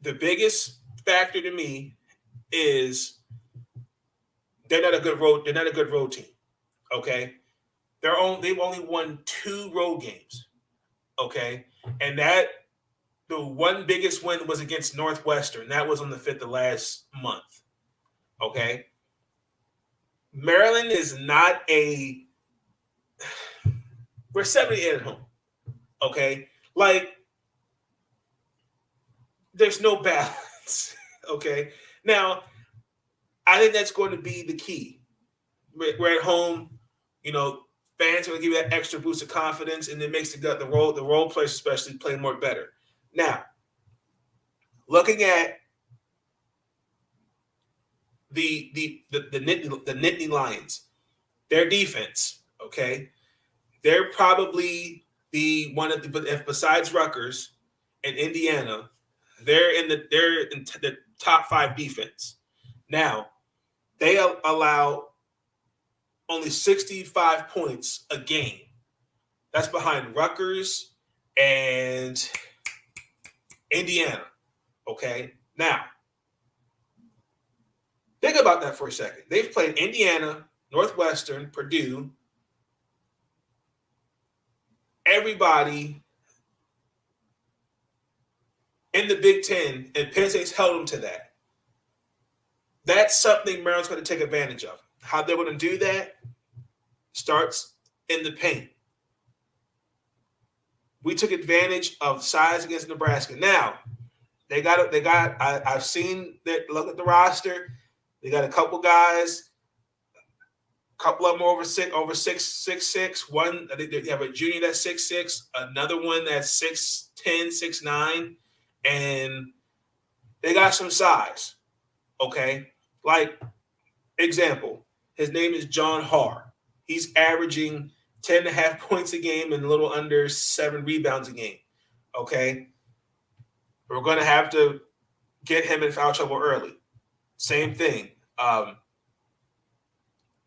The biggest factor to me is they're not a good road team, okay? They've only won 2 road games, okay? And the one biggest win was against Northwestern. That was on the 5th of last month, okay? Maryland is not we're 78 at home, okay? Like, there's no balance, okay? Now, I think that's going to be the key. We're at home, fans are going to give you that extra boost of confidence, and it makes the role players especially play more better. Now, looking at the Nittany Lions, their defense, okay, they're probably but besides Rutgers and Indiana, they're in the top 5 defense. Now, they allow only 65 points a game. That's behind Rutgers and Indiana. Okay? Now, think about that for a second. They've played Indiana, Northwestern, Purdue, everybody in the Big Ten, and Penn State's held them to that. That's something Maryland's going to take advantage of. How they're going to do that starts in the paint. We took advantage of size against Nebraska. Now, I've seen that. Look at the roster. They got a couple guys, a couple of them over 6'6". One, I think they have a junior that's 6'6", another one that's 6'10", 6'9", and they got some size. Okay, like example, his name is John Harr. He's averaging 10.5 points a game and a little under 7 rebounds a game. Okay, we're going to have to get him in foul trouble early. Same thing.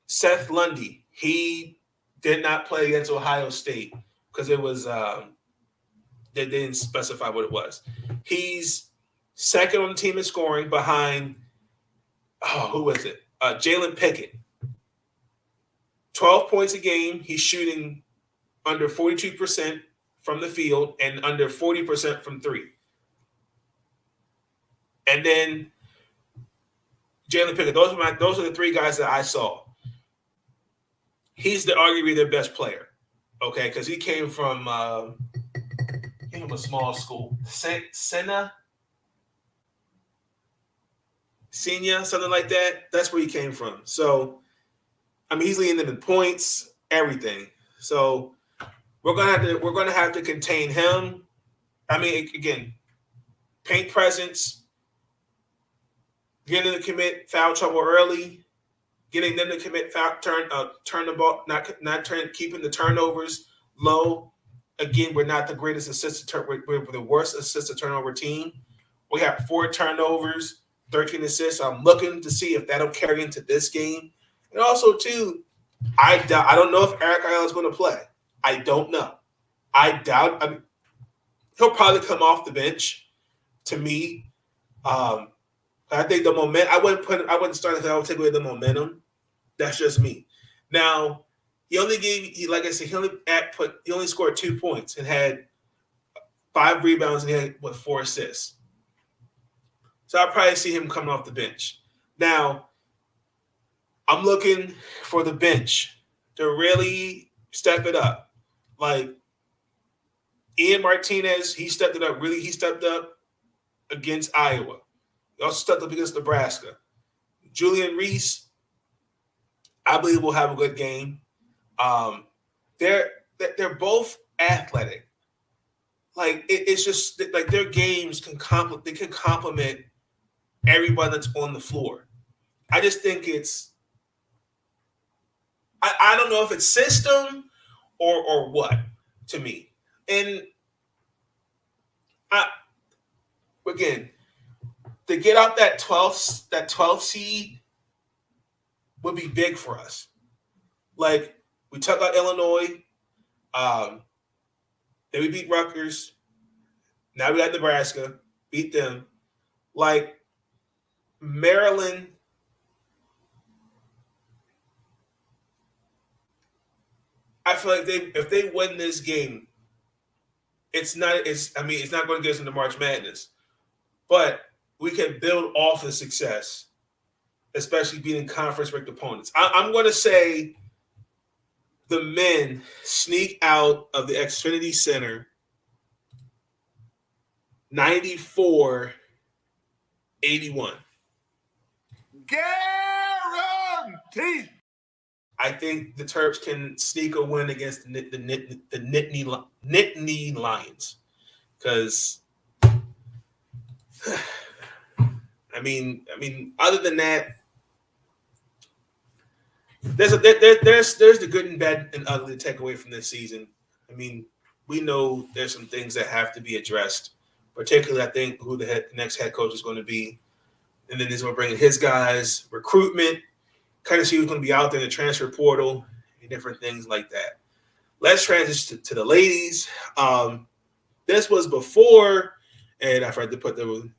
Seth Lundy, he did not play against Ohio State because it was they didn't specify what it was. He's second on the team in scoring behind who was it? Jalen Pickett. 12 points a game. He's shooting under 42% from the field and under 40% from 3. And then Jalen Pickett. Those are the three guys that I saw. He's arguably their best player, okay? Because he came from a small school, Senior, something like that. That's where he came from. So, I mean, he's leading them in points, everything. So, we're gonna have to contain him. I mean, again, paint presence, getting them to commit foul trouble early, getting them to commit turn the ball, keeping the turnovers low. Again, we're not the greatest we're the worst assist to turnover team. We have 4 turnovers, 13 assists. I'm looking to see if that'll carry into this game. And also, too, I don't know if Eric Ayala is going to play. I don't know. I doubt. I mean, he'll probably come off the bench. To me, I think the momentum. I wouldn't start if I would take away the momentum. That's just me. Now, he only scored 2 points and had 5 rebounds and he had 4 assists. So I'll probably see him coming off the bench. Now, I'm looking for the bench to really step it up. Like Ian Martinez, he stepped it up. Really, he stepped up against Iowa. He also stepped up against Nebraska. Julian Reese, I believe, will have a good game. They're both athletic. Like it's just like their games can complement everybody that's on the floor. I just think it's I don't know if it's system or what to me. And again, to get out that 12th seed would be big for us. Like we took out Illinois, then we beat Rutgers. Now we got Nebraska, beat them. Like Maryland, I feel like if they win this game, it's not going to get us into March Madness, but we can build off the success, especially beating conference-ranked opponents. I'm going to say the men sneak out of the Xfinity Center 94-81. Guaranteed. I think the Terps can sneak a win against the Nittany Lions. Because, I mean, other than that, there's the good and bad and ugly to take away from this season. I mean, we know there's some things that have to be addressed. Particularly, I think who the next head coach is going to be, and then he's going to bring in his guys, recruitment, kind of see who's going to be out there in the transfer portal, and different things like that. Let's transition to the ladies. This was before, and I forgot to put the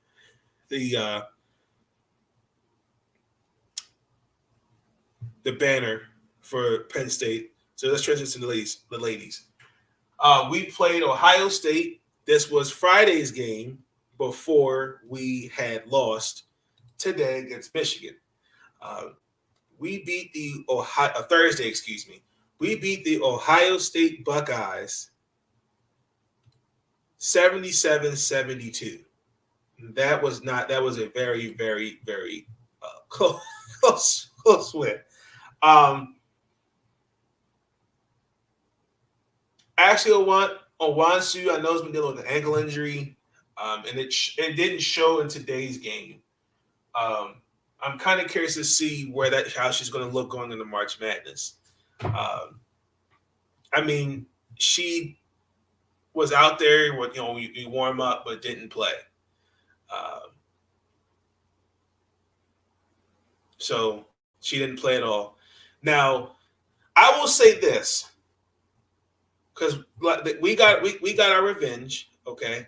banner for Penn State. So let's transition to the ladies. We played Ohio State. This was Friday's game before we had lost today against Michigan. We beat the Thursday, excuse me. We beat the Ohio State Buckeyes 77-72. That was a very, very, very close win. Actually, Owansu, I know, has been dealing with an ankle injury, and it didn't show in today's game. I'm kind of curious to see how she's going to look going into March Madness. I mean, she was out there, we warm up, but didn't play. So she didn't play at all. Now, I will say this, because we got our revenge, okay?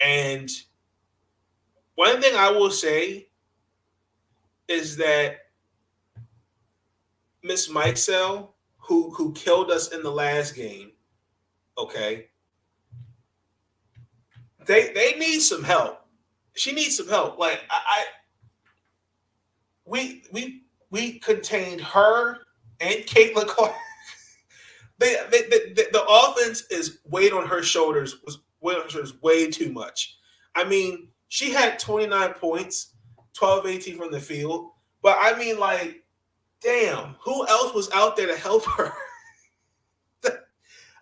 And one thing I will say is that Miss Mikesell, who killed us in the last game, okay, they need some help. She needs some help. Like we contained her and Caitlin Clark. The offense is weight on her shoulders was way too much. I mean, she had 29 points, 12-18 from the field. But I mean, like, damn, who else was out there to help her?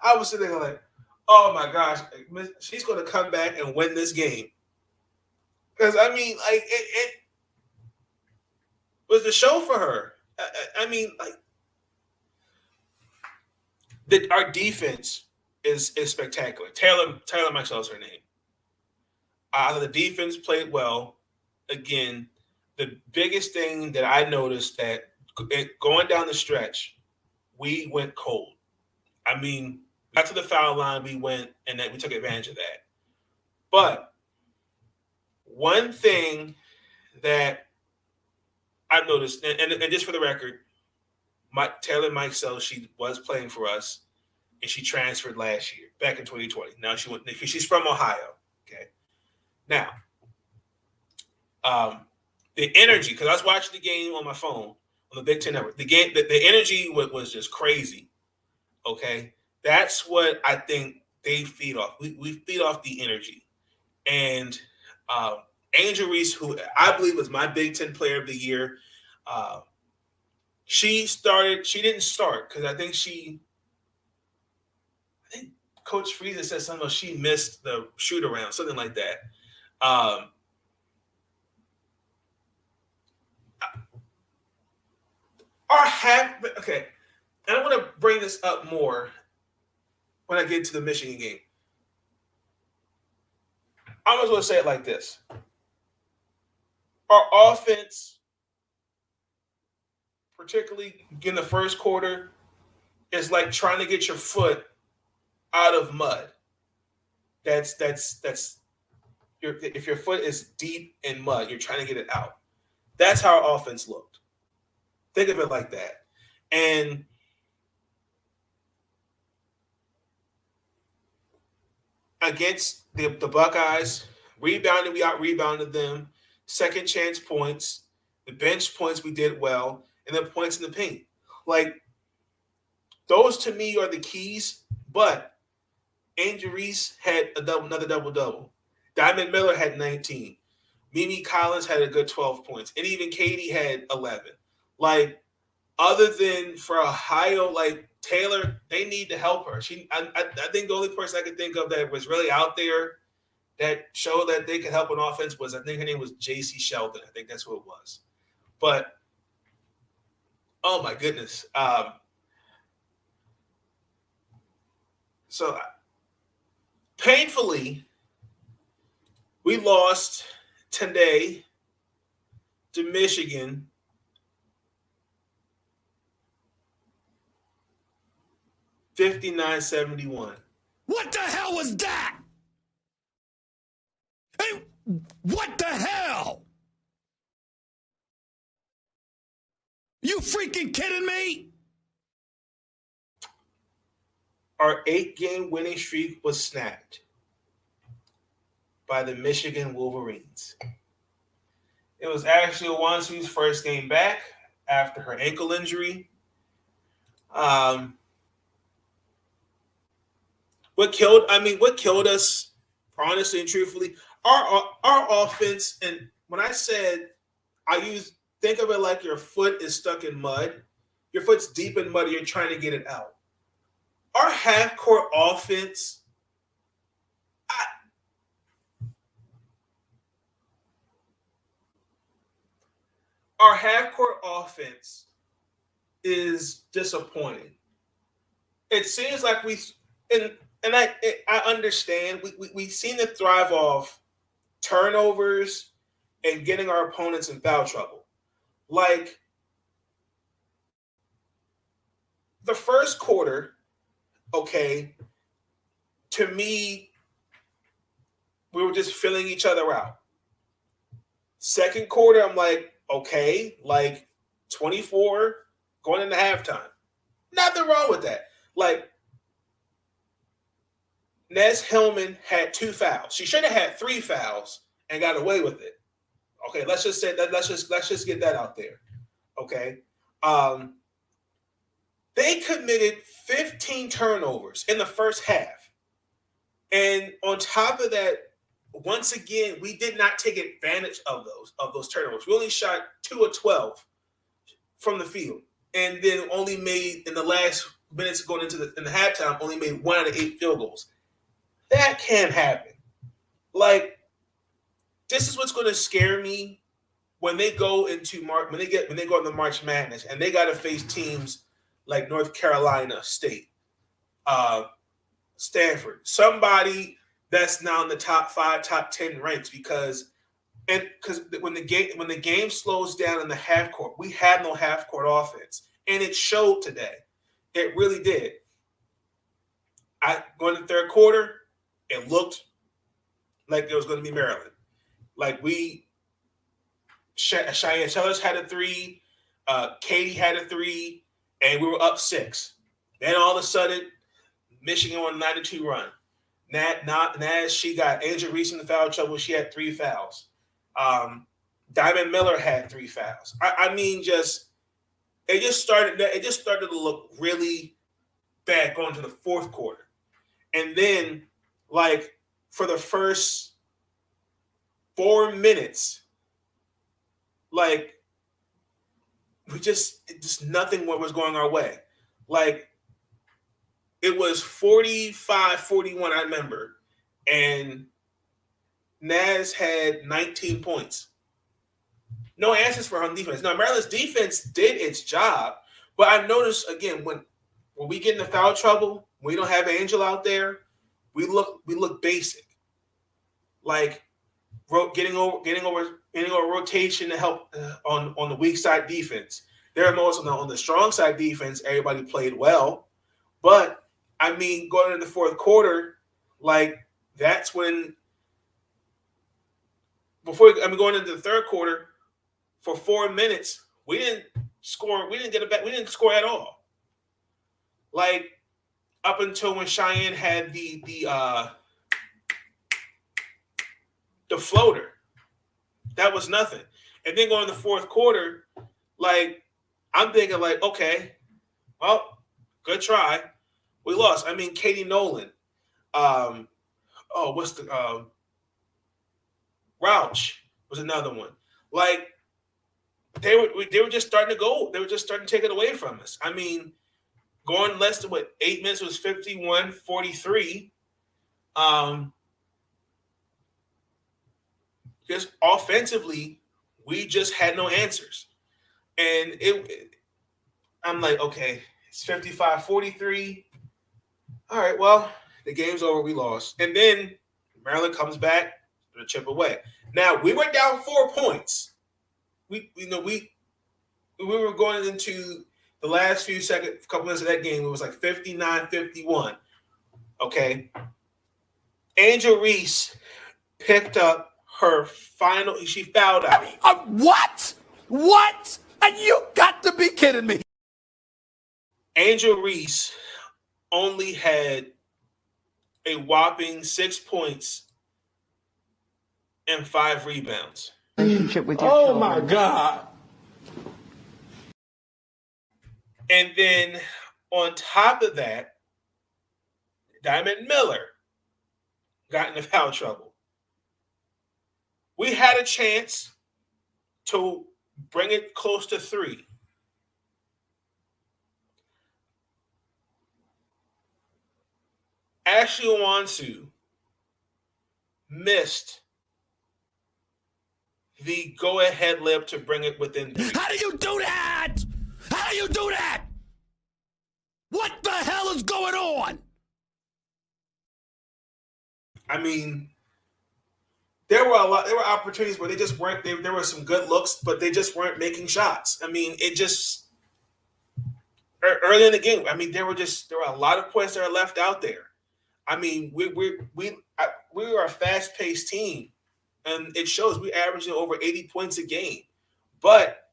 I was sitting there like, oh my gosh, she's going to come back and win this game. Because, I mean, like, it was the show for her. I mean, like, our defense is spectacular. Taylor Maxwell is her name. The defense played well. Again, the biggest thing that I noticed that going down the stretch, we went cold. I mean, got to the foul line, we went, and we took advantage of that. But one thing that I've noticed, and just for the record, Taylor Maxwell, she was playing for us, and she transferred last year, back in 2020. Now she's from Ohio. Okay. Now, the energy, because I was watching the game on my phone on the Big Ten Network. The energy was just crazy. Okay, that's what I think they feed off. We feed off the energy, and Angel Reese, who I believe was my Big Ten Player of the Year, she didn't start because I think Coach Frieza said something about she missed the shoot around, something like that. Okay, and I want to bring this up more when I get to the Michigan game. I was going to say it like this. Our offense, particularly in the first quarter, is like trying to get your foot out of mud. If your foot is deep in mud, you're trying to get it out. That's how our offense looked. Think of it like that. And against the Buckeyes, we out-rebounded them. Second chance points, the bench points we did well, and then points in the paint. Like, those to me are the keys, but Angel Reese had another double-double. Diamond Miller had 19. Mimi Collins had a good 12 points. And even Katie had 11. Like, other than for Ohio, like, Taylor, they need to help her. I think the only person I could think of that was really out there that showed that they could help an offense was, I think her name was J.C. Sheldon. I think that's who it was. But, oh, my goodness. So, painfully, we lost today to Michigan 59-71. What the hell was that? Hey, what the hell? You freaking kidding me? Our 8-game winning streak was snapped by the Michigan Wolverines. It was actually Owansu's first game back after her ankle injury. What killed us, honestly and truthfully, our offense. And when I said think of it like your foot is stuck in mud. Your foot's deep in mud. You're trying to get it out. Our half-court offense, is disappointing. It seems like I understand we seem to thrive off turnovers and getting our opponents in foul trouble. Like, the first quarter, okay, to me, we were just filling each other out. Second quarter, I'm like, okay, like 24 going into halftime. Nothing wrong with that. Like, Nez Hillman had 2 fouls. She should have had 3 fouls and got away with it. Okay, let's just say that. Let's just get that out there. Okay, they committed 15 turnovers in the first half, and on top of that, once again, we did not take advantage of those turnovers. We only shot 2 of 12 from the field, and then only made in the last minutes going into the halftime only made 1 out of 8 field goals. That can't happen. Like, this is what's going to scare me when they go into when they go into March Madness and they got to face teams like North Carolina State, Stanford, somebody that's now in the top 5, top 10 ranks because when the game slows down in the half court, we had no half court offense, and it showed today. It really did. Going to the third quarter, it looked like it was going to be Maryland. Like Cheyenne Sellers had a 3, Katie had a 3, and we were up 6. Then all of a sudden, Michigan on a 9-2 run. Naz, she got Angel Reese in the foul trouble. She had 3 fouls. Diamond Miller had 3 fouls. I mean, it just started to look really bad going to the fourth quarter. And then, like, for the first 4 minutes, like, just nothing was going our way. Like, it was 45-41, I remember, and Naz had 19 points. No answers for her defense. Now, Maryland's defense did its job, but I noticed, again, when we get into foul trouble, we don't have Angel out there, we look basic. Like, getting over rotation to help on the weak side defense. There are moments on the strong side defense, everybody played well. But, I mean, going into the fourth quarter, like, that's when going into the third quarter, for 4 minutes, we didn't score. We didn't score at all. Like, up until when Cheyenne had the floater, that was nothing. And then going to the fourth quarter, like, I'm thinking, like, okay, well, good try. We lost. I mean, Katie Nolan. What's the Rouch was another one. Like, they were just starting to go. They were just starting to take it away from us. I mean, going less than 8 minutes was 51-43. Just offensively, we just had no answers. And I'm like, okay, it's 55-43. All right, well, the game's over. We lost. And then Maryland comes back to chip away. Now, we were down 4 points. We were going into the last couple minutes of that game. It was like 59-51. Okay. Angel Reese picked up her final. She fouled out. What? What? And you got to be kidding me. Angel Reese only had a whopping 6 points and 5 rebounds. Relationship with your Oh, children. my God. And then on top of that, Diamond Miller got into foul trouble. We had a chance to bring it close to 3. Ashley Owansu missed the go-ahead layup to bring it within 3. How do you do that? How do you do that? What the hell is going on? I mean, there were opportunities where they just weren't. There were some good looks, but they just weren't making shots. I mean, it just early in the game. I mean, there were a lot of points that are left out there. I mean, we were a fast-paced team, and it shows. We averaging over 80 points a game, but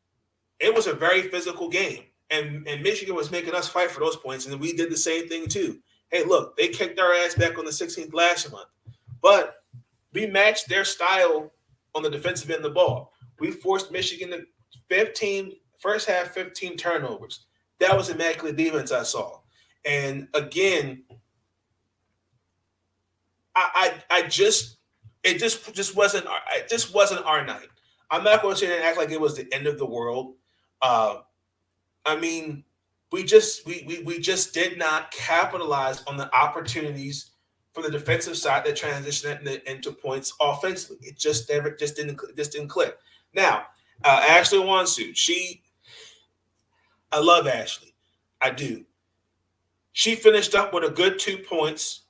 it was a very physical game, and Michigan was making us fight for those points, and we did the same thing too. Hey, look, they kicked our ass back on the 16th last month, but we matched their style on the defensive end of the ball. We forced Michigan to first half 15 turnovers. That was immaculate defense I saw. And again, it just wasn't our night. I'm not going to sit here and act like it was the end of the world. I mean, we just did not capitalize on the opportunities for the defensive side that transitioned into points offensively. It just didn't click. Now, Ashley Wansu, I love Ashley. I do. She finished up with a good 2 points,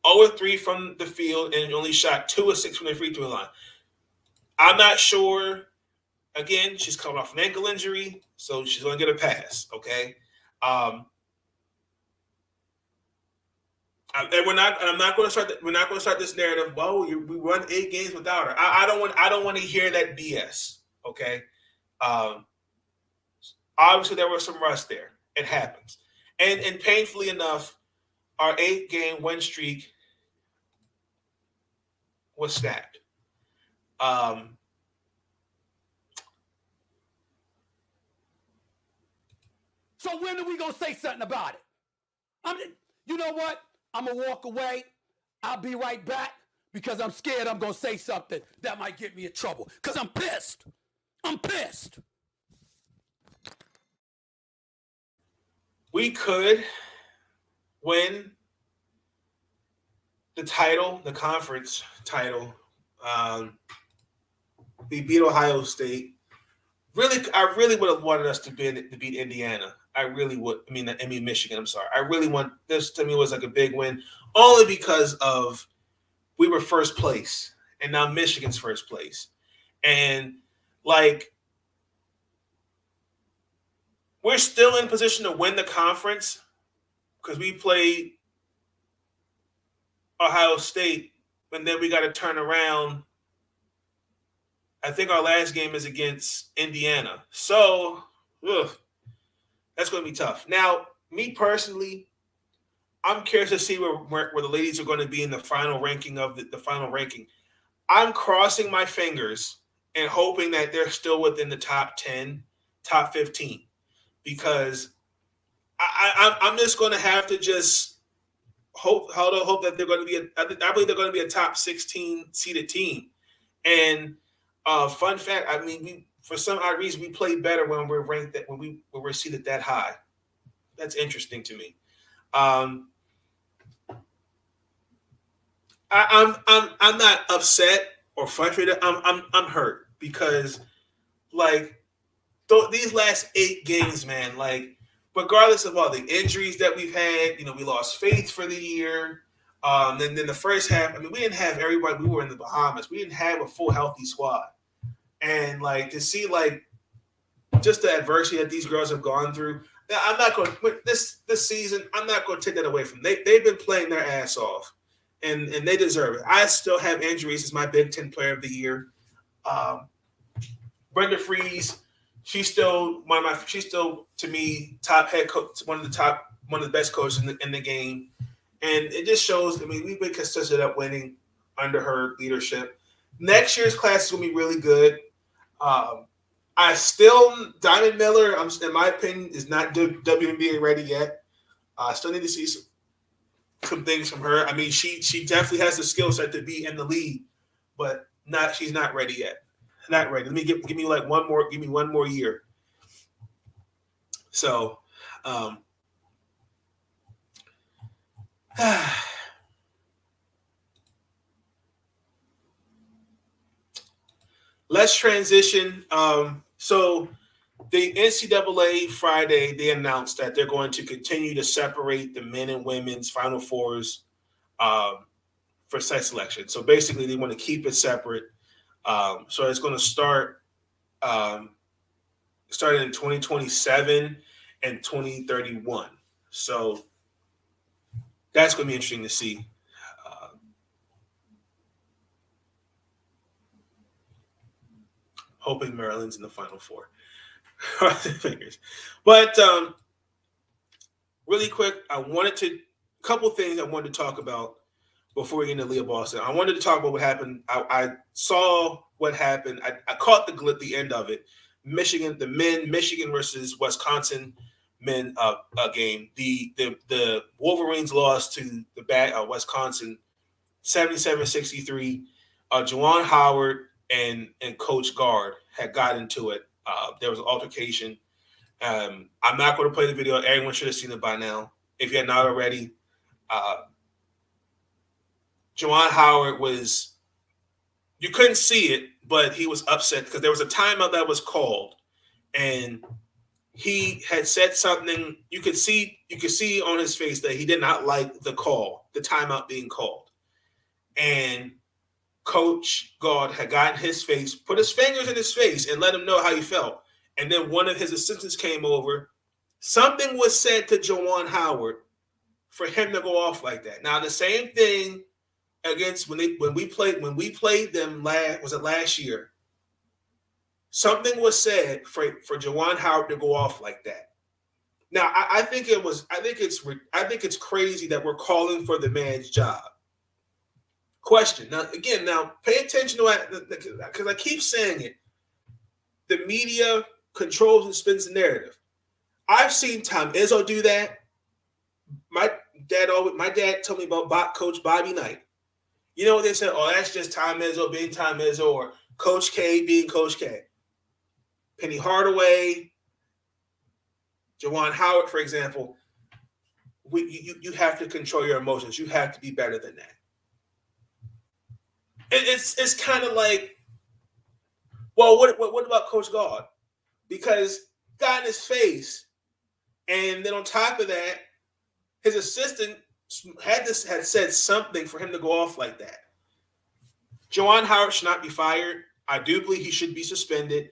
0-3 from the field, and only shot 2 of 6 from the free throw line. I'm not sure. Again, she's coming off an ankle injury, so she's going to get a pass. Okay. And we're not going to start. We're not going to start this narrative. Well, we won 8 games without her. I don't want to hear that BS. Okay. Obviously, there was some rust there. It happens. And painfully enough, our 8-game win streak was snapped. So when are we going to say something about it? You know what? I'm going to walk away. I'll be right back because I'm scared I'm going to say something that might get me in trouble because I'm pissed. I'm pissed. We could win the title, the conference title. We beat Ohio State. I really would have wanted us to beat Indiana. I really would. I mean Michigan. I'm sorry. I really want this. To me, was like a big win, only because of we were first place, and now Michigan's first place, and like we're still in position to win the conference because we played Ohio State, and then we got to turn around. I think our last game is against Indiana. So, that's going to be tough. Now, me personally, I'm curious to see where the ladies are going to be in the final ranking of the final ranking. I'm crossing my fingers and hoping that they're still within the top 10, top 15, because I'm just going to have to just hope that they're going to be I believe they're going to be a top 16 seeded team. And fun fact, I mean, for some odd reason, we play better when we're ranked when we're seated that high. That's interesting to me. I'm not upset or frustrated. I'm hurt because like these last 8 games, man. Like regardless of all the injuries that we've had, we lost faith for the year. Then the first half, I mean, we didn't have everybody. We were in the Bahamas. We didn't have a full healthy squad. And like to see like just the adversity that these girls have gone through, I'm not going to this season. I'm not going to take that away from them. They've been playing their ass off, and they deserve it. I still have injuries as my Big Ten Player of the Year. Brenda Freeze, she's still to me top head coach, one of the best coaches in the game, and it just shows. I mean, we've been consistent at winning under her leadership. Next year's class is going to be really good. Diamond Miller, in my opinion, is not WNBA ready yet. I still need to see some things from her. I mean, she definitely has the skill set to be in the league, but she's not ready yet. Not ready. Let me give me one more year. So, let's transition. So the NCAA Friday, they announced that they're going to continue to separate the men and women's Final Fours for site selection. So basically, they want to keep it separate. So it's going to start starting in 2027 and 2031. So that's going to be interesting to see. Hoping Maryland's in the Final Four. Fingers. But really quick, a couple things I wanted to talk about before we get into Leah Boston. I wanted to talk about what happened. I saw what happened. I caught the end of it. Michigan versus Wisconsin men game. The Wolverines lost to the Wisconsin 77-63. Juwan Howard and Coach Guard had got into it. There was an altercation. I'm not going to play the video. Everyone should have seen it by now. If you're not already, Juwan Howard you couldn't see it, but he was upset because there was a timeout that was called, and he had said something. You could see on his face that he did not like the timeout being called. And Coach Guard had gotten his face, put his fingers in his face, and let him know how he felt. And then one of his assistants came over. Something was said to Juwan Howard for him to go off like that. Now the same thing against when we played them last year. Something was said for Juwan Howard to go off like that. Now I think it's crazy that we're calling for the man's job. Question. Now pay attention to that because I keep saying it. The media controls and spins the narrative. I've seen Tom Izzo do that. My dad told me about Coach Bobby Knight. You know what they said? Oh, that's just Tom Izzo being Tom Izzo, or Coach K being Coach K. Penny Hardaway, Juwan Howard, for example. You have to control your emotions. You have to be better than that. It's kind of like, well, what about Coach Guard? Because got in his face, and then on top of that, his assistant had said something for him to go off like that. Juwan Howard should not be fired. I do believe he should be suspended.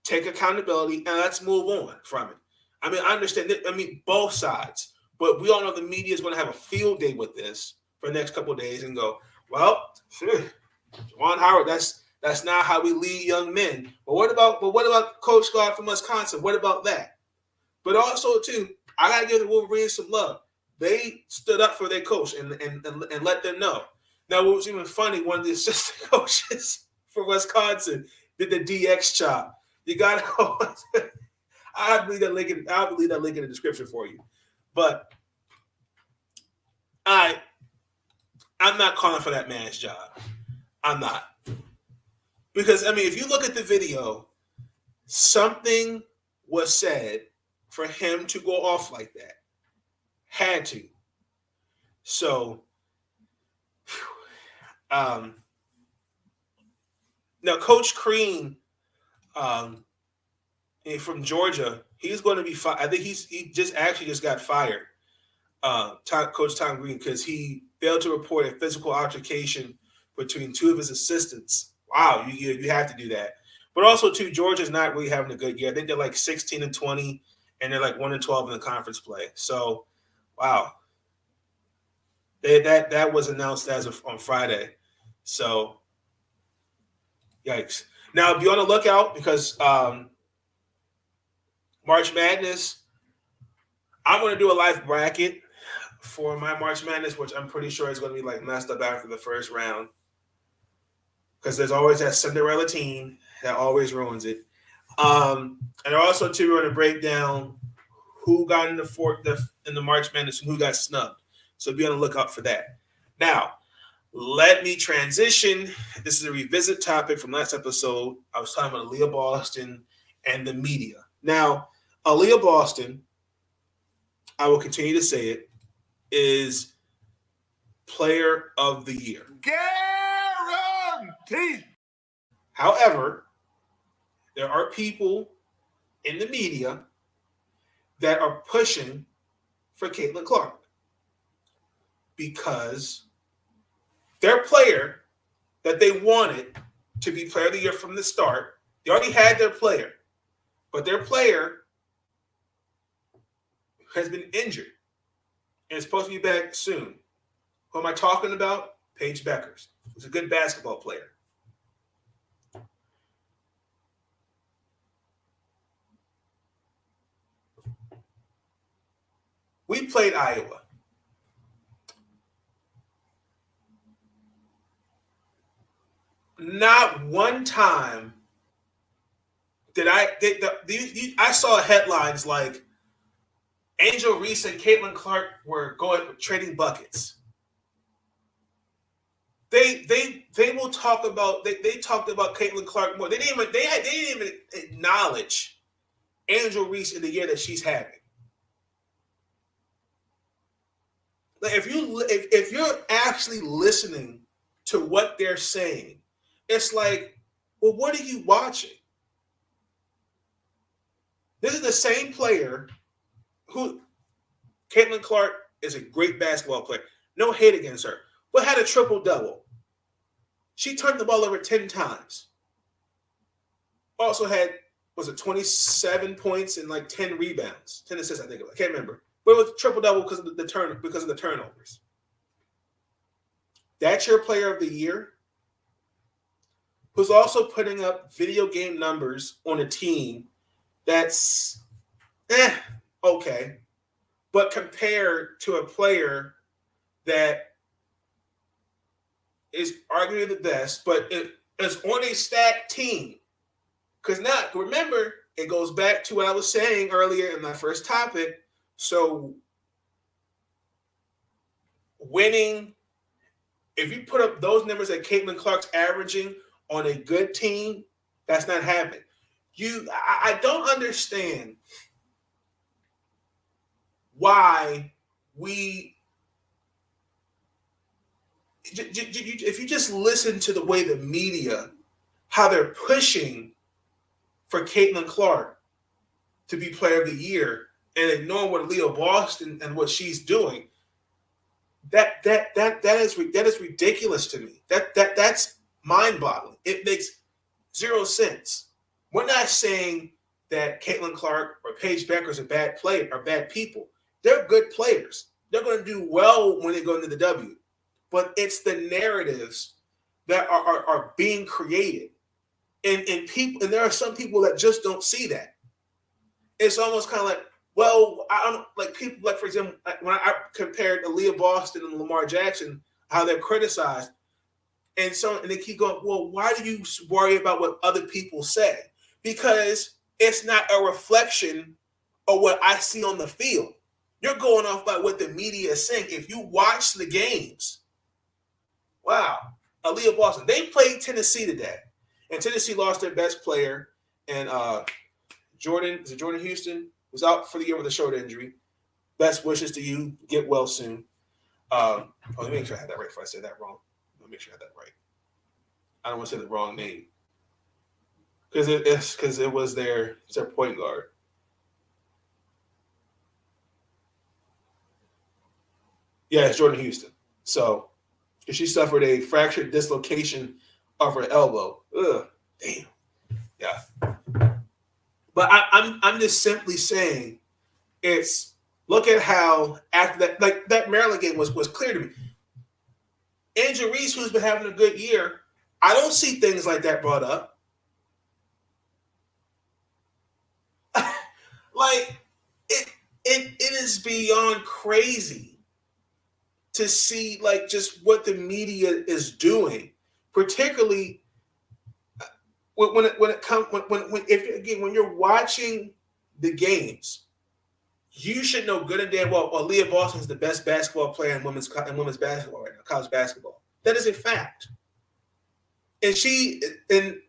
Take accountability, and let's move on from it. I mean, I understand that. I mean, both sides, but we all know the media is going to have a field day with this for the next couple of days and go, well, Juwan Howard, that's not how we lead young men. But what about Coach Guard from Wisconsin? What about that? But also, too, I got to give the Wolverines some love. They stood up for their coach and let them know. Now, what was even funny, one of the assistant coaches for Wisconsin did the DX chop. You got to I'll leave that link in the description for you. But I'm not calling for that man's job. I'm not. Because, I mean, if you look at the video, something was said for him to go off like that. Had to. So, now Coach Crean from Georgia, he's going to be fired. I think he just got fired. Coach Tom Green, because he failed to report a physical altercation between two of his assistants. Wow, you have to do that. But also, too, Georgia's not really having a good year. I think they're like 16-20, and they're like 1-12 in the conference play. So, wow, that was announced on Friday. So, yikes! Now, be on the lookout because March Madness. I'm going to do a live bracket for my March Madness, which I'm pretty sure is going to be like messed up after the first round. Because there's always that Cinderella team that always ruins it. And also, too, we're going to break down who got in the March Madness and who got snubbed. So be on the lookout for that. Now, let me transition. This is a revisit topic from last episode. I was talking about Aaliyah Boston and the media. Now, Aaliyah Boston, I will continue to say it, is Player of the Year. Guaranteed. However, there are people in the media that are pushing for Caitlin Clark because their player that they wanted to be Player of the Year from the start, they already had their player, but their player has been injured and is supposed to be back soon. Who am I talking about? Paige Beckers. Who's a good basketball player. We played Iowa. not one time I saw headlines like Angel Reese and Caitlin Clark were trading buckets. They will talk about they talked about Caitlin Clark more. They didn't even acknowledge Angel Reese in the year that she's having. Like if you're actually listening to what they're saying, it's like, well, what are you watching? This is the same player who Caitlin Clark is a great basketball player. No hate against her, but had a triple-double. She turned the ball over 10 times. Also had, 27 points and like 10 rebounds, 10 assists, I think. I can't remember. But it was triple-double because of the turnovers. That's your player of the year, who's also putting up video game numbers on a team that's okay. But compared to a player that is arguably the best, but it is on a stacked team. Because now, remember, it goes back to what I was saying earlier in my first topic. So winning, if you put up those numbers that Caitlin Clark's averaging on a good team, that's not happening. I don't understand why if you just listen to the way the media, how they're pushing for Caitlin Clark to be player of the year and ignoring what Leah Boston and what she's doing, that is ridiculous to me. That's mind-boggling. It makes zero sense. We're not saying that Caitlin Clark or Paige Beckers are bad player or bad people. They're good players. They're going to do well when they go into the W. But it's the narratives that are being created. And there are some people that just don't see that. It's almost kind of like, well, I don't like people like, for example, when I compared Aaliyah Boston and Lamar Jackson, how they're criticized. And they keep going, well, why do you worry about what other people say? Because it's not a reflection of what I see on the field. You're going off by what the media is saying. If you watch the games, wow, Aaliyah Boston, they played Tennessee today. And Tennessee lost their best player. And Jordan Houston was out for the year with a shoulder injury. Best wishes to you. Get well soon. Let me make sure I had that right before I said that wrong. Let me make sure I had that right. I don't want to say the wrong name. Because it was their point guard. Yeah, it's Jordan Houston. So she suffered a fractured dislocation of her elbow. Ugh, damn. Yeah. But I'm just simply saying, it's look at how after that, like that Maryland game was clear to me. Angel Reese, who's been having a good year, I don't see things like that brought up. Like it is beyond crazy to see like just what the media is doing, particularly when you're watching the games. You should know good and damn well Leah Boston is the best basketball player in women's basketball right now, college basketball. That is a fact. And she in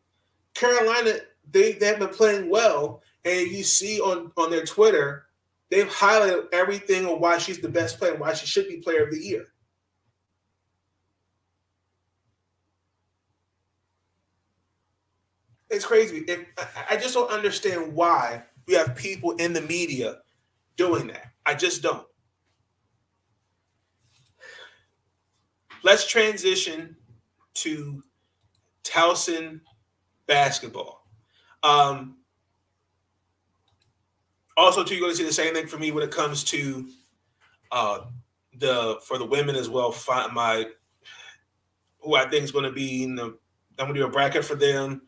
Carolina, they have been playing well, and you see on their Twitter, they've highlighted everything on why she's the best player and why she should be player of the year. It's crazy. I just don't understand why we have people in the media doing that. I just don't. Let's transition to Towson Basketball. Also, too, you're going to see the same thing for me when it comes to for the women as well. Who I think is going to be I'm going to do a bracket for them.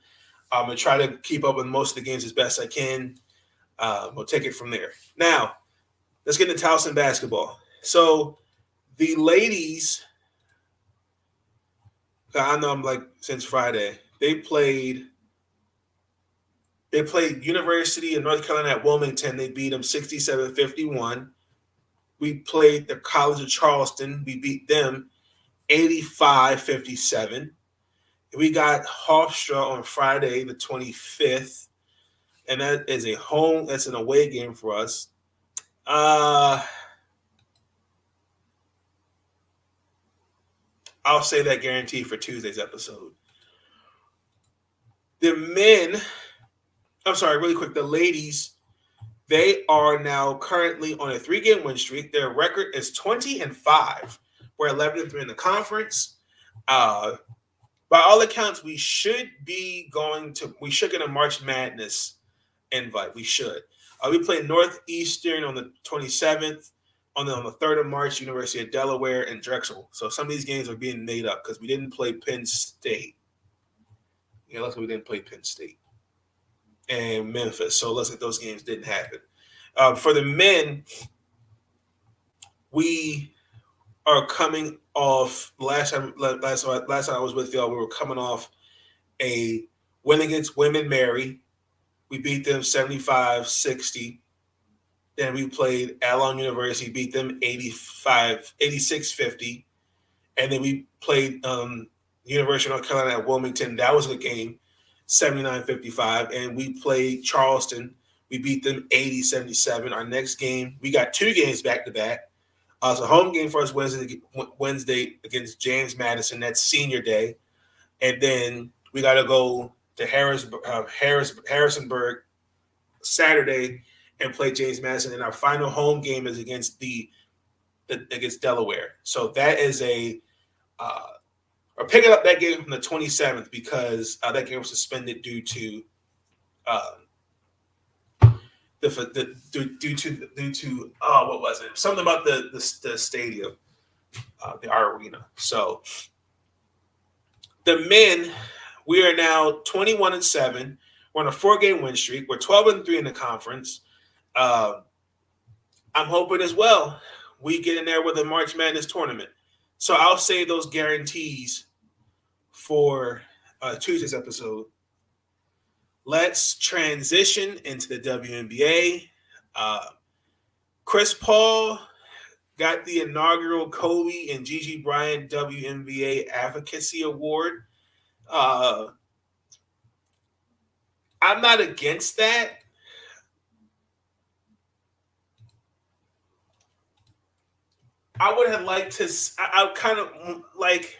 I'm going to try to keep up with most of the games as best I can. We'll take it from there. Now, let's get into Towson Basketball. So the ladies, I know I'm like since Friday, They played University of North Carolina at Wilmington. They beat them 67-51. We played the College of Charleston. We beat them 85-57. We got Hofstra on Friday, the 25th, and that's an away game for us. I'll say that guarantee for Tuesday's episode. The ladies, they are now currently on a 3-game win streak. Their record is 20-5. We're 11-3 in the conference. By all accounts, we should get a March Madness invite. We should. We play Northeastern on the 27th. On the 3rd of March, University of Delaware and Drexel. So some of these games are being made up because we didn't play Penn State. Yeah, luckily we didn't play Penn State and Memphis. So let's say those games didn't happen. For the men, we are coming off last time I was with y'all. We were coming off a win against Wnba. We beat them 75-60. Then we played Alon University, beat them 86-50. And then we played University of North Carolina at Wilmington. That was a good game, 79-55. And we played Charleston. We beat them 80-77. Our next game, we got 2 games back-to-back. It's a home game for us Wednesday against James Madison. That's senior day. And then we got to go to Harrisonburg Saturday and play James Madison. And our final home game is against Delaware. So that is we're picking up that game from the 27th because that game was suspended due to what was it? Something about the stadium, our arena. So the men, we are now 21-7. We're on a 4-game win streak. We're 12-3 in the conference. I'm hoping as well we get in there with a March Madness tournament. So I'll say those guarantees for Tuesday's episode. Let's transition into the WNBA. Chris Paul got the inaugural Kobe and Gigi Bryant WNBA Advocacy Award. I'm not against that. I would have liked to. I kind of like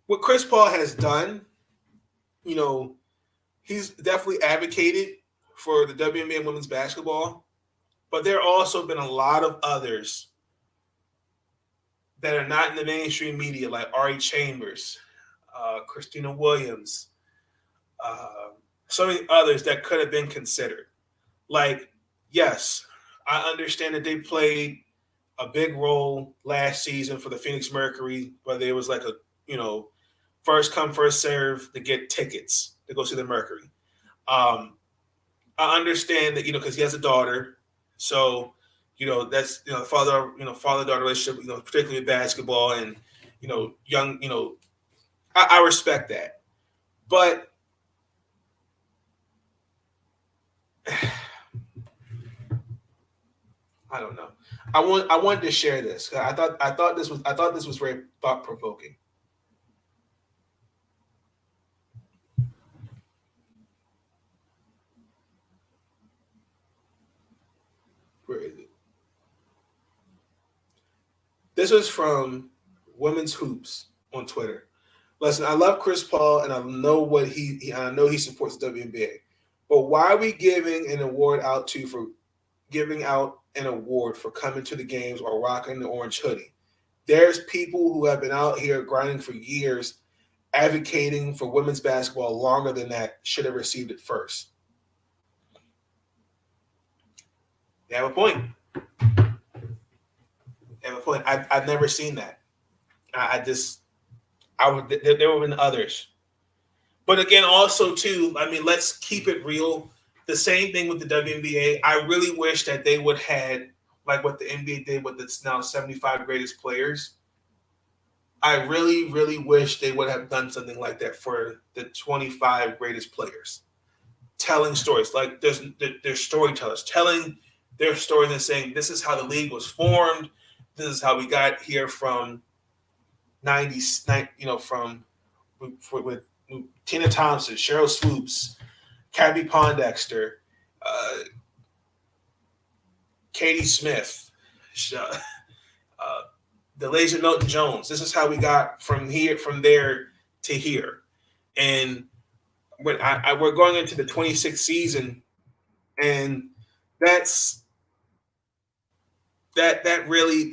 what Chris Paul has done. You know, he's definitely advocated for the WNBA and women's basketball, but there have also been a lot of others that are not in the mainstream media, like Ari Chambers, Khristina Williams, so many others that could have been considered. Like, yes, I understand that they played a big role last season for the Phoenix Mercury, where there was like a, first come, first serve to get tickets to go see the Mercury. I understand that, because he has a daughter. So, that's, father-daughter relationship, particularly with basketball and, young, I respect that. But I don't know. I wanted to share this. I thought this was very thought-provoking. Where is it? This was from Women's Hoops on Twitter. Listen, I love Chris Paul, and I know I know he supports the WNBA. But why are we giving an award out for giving out an award for coming to the games or rocking the orange hoodie? There's people who have been out here grinding for years, advocating for women's basketball longer than that, should have received it first. They have a point. I've never seen that. There would have been others. But again, also too, let's keep it real. The same thing with the WNBA. I really wish that they would had like what the NBA did with its now 75 greatest players. I really, really wish they would have done something like that for the 25 greatest players. Telling stories, like there's storytellers telling their stories and saying, this is how the league was formed. This is how we got here from 90s, from with Tina Thompson, Cheryl Swoops, Cabby Pondexter, Katie Smith, Delasia Milton Jones. This is how we got from there to here. And when we're going into the 26th season, and that's really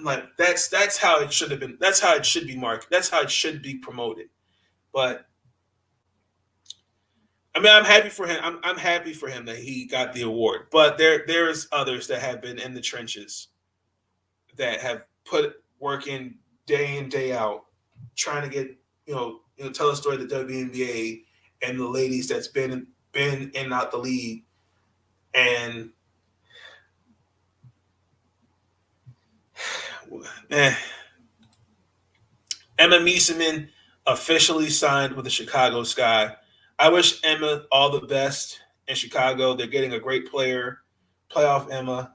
like that's how it should have been. That's how it should be marketed. That's how it should be promoted. But I mean, I'm happy for him. I'm happy for him that he got the award. But there's others that have been in the trenches that have put work in day out, trying to get tell the story of the WNBA and the ladies that's been in and out the league. And Emma Mieseman officially signed with the Chicago Sky. I wish Emma all the best in Chicago. They're getting a great player, playoff Emma.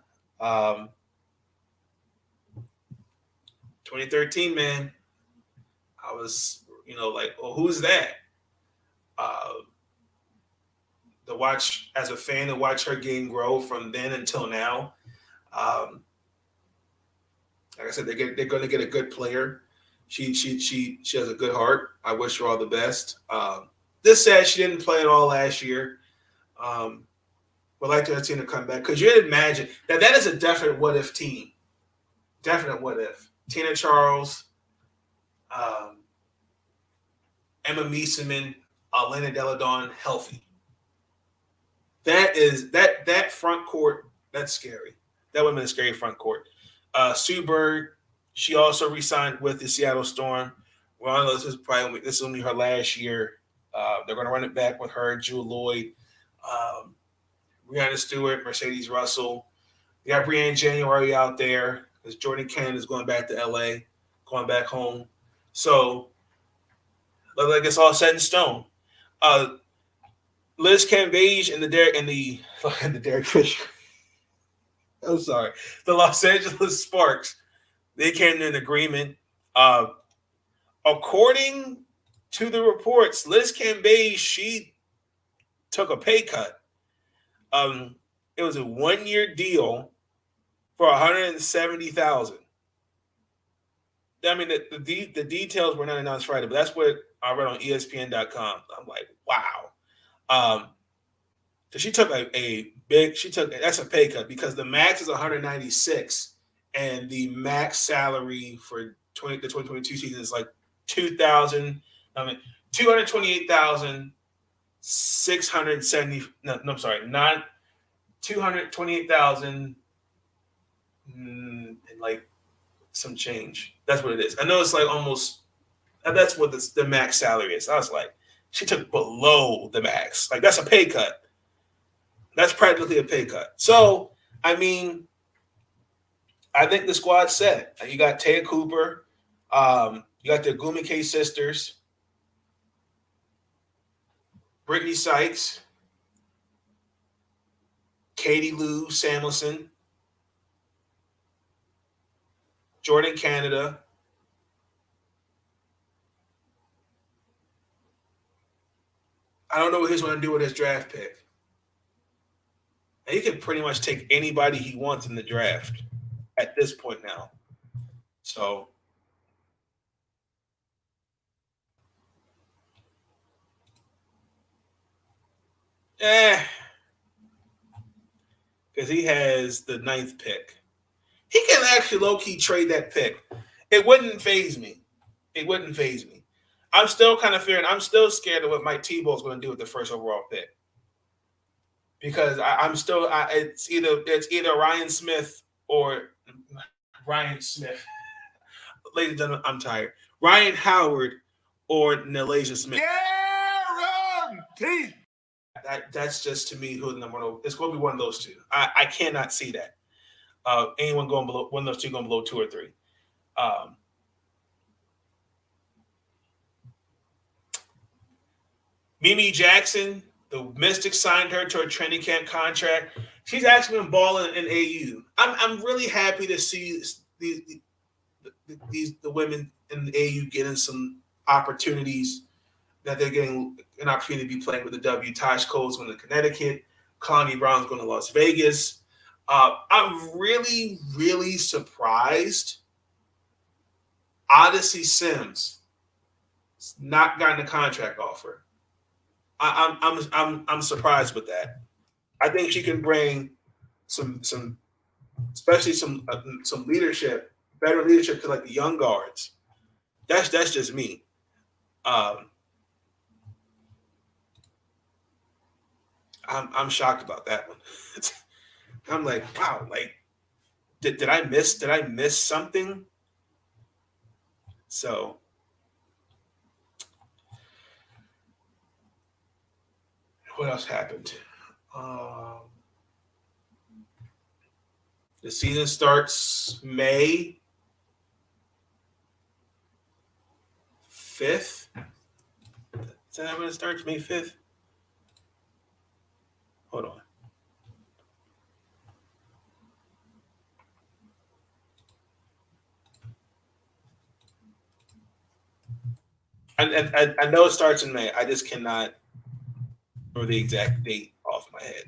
2013, man. I was, like, well, who's that? To watch as a fan, to watch her game grow from then until now. Like I said, they're going to get a good player. She has a good heart. I wish her all the best. This said, she didn't play at all last year. Would like to have seen her come back, because you can imagine that is a definite what if team. Definite what if. Tina Charles, Emma Mieseman, Elena Deladon healthy. That front court, that's scary. That would have been a scary front court. Sue Bird, she also re-signed with the Seattle Storm. Well, this is going to be her last year. They're going to run it back with her, Jewel Lloyd, Brianna Stewart, Mercedes Russell. We got Brianne January out there, because Jordan Cannon is going back to LA, going back home. So, looks like it's all set in stone. Liz Cambage and the Derek Fisher. I'm sorry. The Los Angeles Sparks, they came to an agreement. According to the reports, Liz Cambage, she took a pay cut. It was a 1-year deal for $170,000. I mean, the details were not announced Friday, but that's what I read on ESPN.com. I'm like, wow. So she took that's a pay cut, because the max is 196, and the max salary for the 2022 season is like $228,670. No, I'm sorry, not $228,000 and like some change. That's what it is. I know it's like almost. That's what the max salary is. I was like, she took below the max. Like, that's a pay cut. That's practically a pay cut. So, I mean, I think the squad's set. You got Taya Cooper. You got the Gumike sisters. Brittany Sykes. Katie Lou Samuelson. Jordan Canada. I don't know what he's going to do with his draft pick. And he can pretty much take anybody he wants in the draft at this point now. So, because he has the 9th pick. He can actually low-key trade that pick. It wouldn't faze me. I'm still kind of fearing. I'm still scared of what Mike Tebow is going to do with the first overall pick, because it's either Ryan Smith or Ryan Smith. Ladies and gentlemen, I'm tired. Ryan Howard or Nalasia Smith. Guarantee. That's just, to me, who the number one. It's going to be one of those two. I cannot see that. Anyone going below one of those two going below 2 or 3. Mimi Jackson, the Mystics signed her to a training camp contract. She's actually been balling in AU. I'm really happy to see the women in the AU getting some opportunities, that they're getting an opportunity to be playing with the W. Taj Cole's going to Connecticut. Kalani Brown's going to Las Vegas. I'm really, really surprised Odyssey Sims not gotten a contract offer. I'm surprised with that. I think she can bring some especially some leadership, better leadership to like the young guards. That's just me. I'm shocked about that one. I'm like, wow, like did I miss something? So what else happened? The season starts May 5th. Is that when it starts? May 5th? Hold on. I know it starts in May. I just cannot remember the exact date off my head.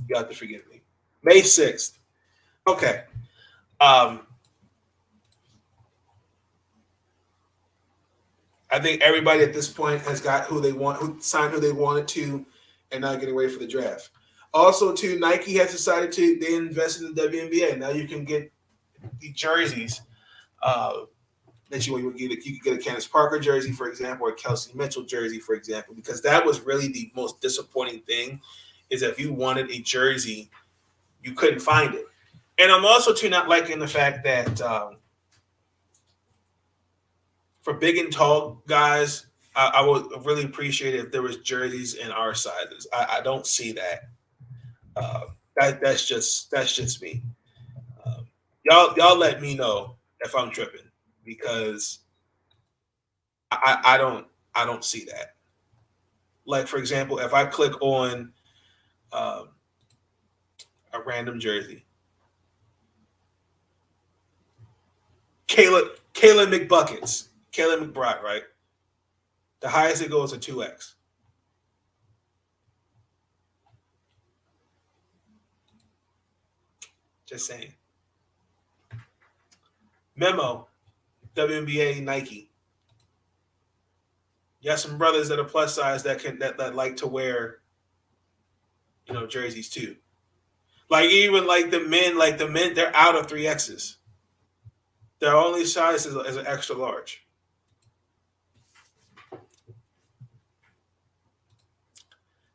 You have to forgive me. May 6th. Okay. I think everybody at this point has got who they want, who signed who they wanted to, and now getting ready for the draft. Also, too, Nike has decided they invest in the WNBA. Now you can get the jerseys that you would get. You could get a Candace Parker jersey, for example, or a Kelsey Mitchell jersey, for example, because that was really the most disappointing thing, is that if you wanted a jersey, you couldn't find it. And I'm also, too, not liking the fact that for big and tall guys, I would really appreciate it if there was jerseys in our sizes. I don't see that. That's just me. Y'all let me know if I'm tripping, because I don't see that. Like, for example, if I click on a random jersey, Kayla McBuckets, Kayla McBride, right? The highest it goes to 2X. Just saying. Memo, WNBA Nike. You have some brothers that are plus size that like to wear, jerseys too. Like even like the men, they're out of 3Xs. Their only size is an extra large.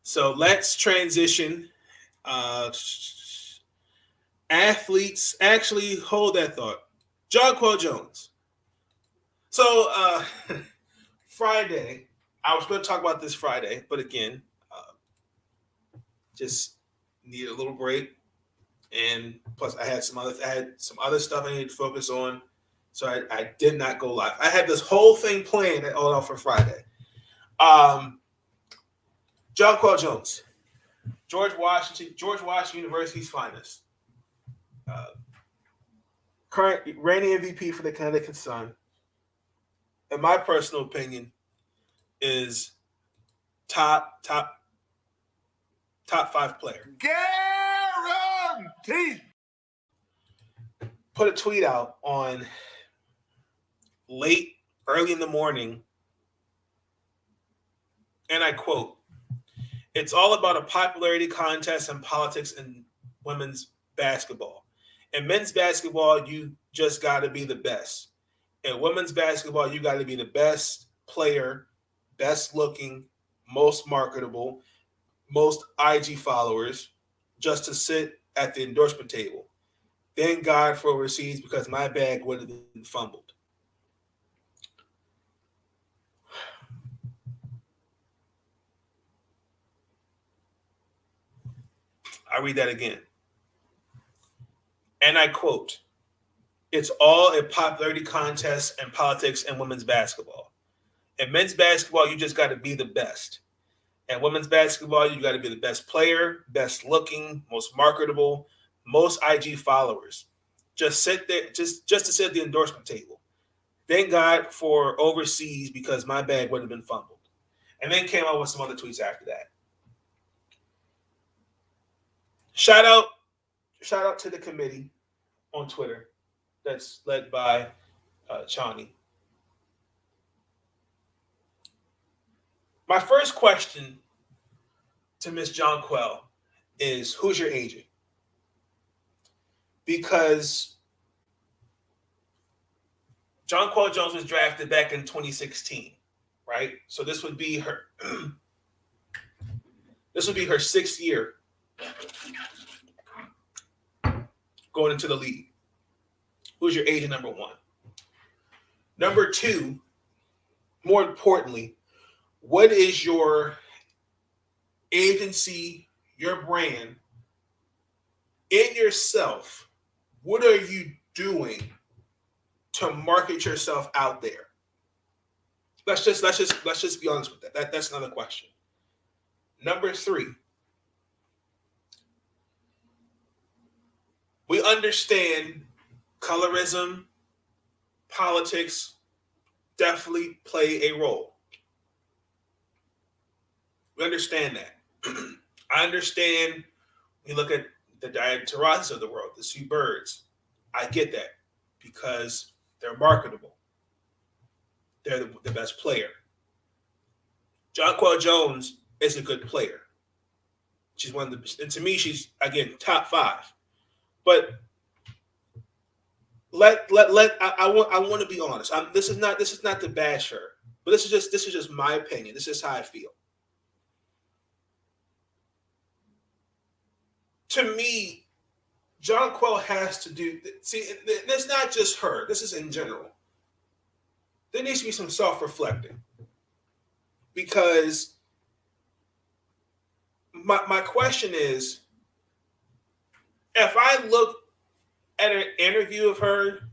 So let's transition. Athletes, actually, hold that thought. Jonquel Jones. So Friday, I was going to talk about this Friday, but again, just needed a little break, and plus I had some other stuff I needed to focus on, so I did not go live. I had this whole thing planned all out for Friday. Jonquel Jones, George Washington University's finest, current reigning MVP for the Connecticut Sun, in my personal opinion, is top 5 player. Guaranteed. Put a tweet out on early in the morning, and I quote, "It's all about a popularity contest and politics in women's basketball. In men's basketball, you just got to be the best. In women's basketball, you got to be the best player, best looking, most marketable, most IG followers, just to sit at the endorsement table. Thank God for overseas, because my bag would have been fumbled." I read that again. And I quote, "It's all a popularity contest and politics in women's basketball. In men's basketball, you just got to be the best. And women's basketball, you got to be the best player, best looking, most marketable, most IG followers. Just sit there, just to sit at the endorsement table. Thank God for overseas because my bag would have been fumbled. And then came out with some other tweets after that. Shout out to the committee on Twitter that's led by Chani. My first question to Miss Jonquel is, who's your agent? Because Jonquel Jones was drafted back in 2016, right? So this would be her this would be her 6th year going into the league. Who's your agent, number one? Number two, more importantly, what is your agency, your brand, in yourself? What are you doing to market yourself out there? Let's just be honest with that. That's another question. Number three, we understand colorism, politics definitely play a role. We understand that. I understand when you look at the Diana Taurasi of the world, the Sue Birds. I get that because they're marketable. They're the best player. Jonquel Jones is a good player. She's one of the, and to me, she's again top 5. But I want to be honest. This is not to bash her, but this is just my opinion. This is how I feel. To me, Jonquel has to do. See, it's not just her. This is in general. There needs to be some self-reflecting, because my question is, if I look at an interview of her,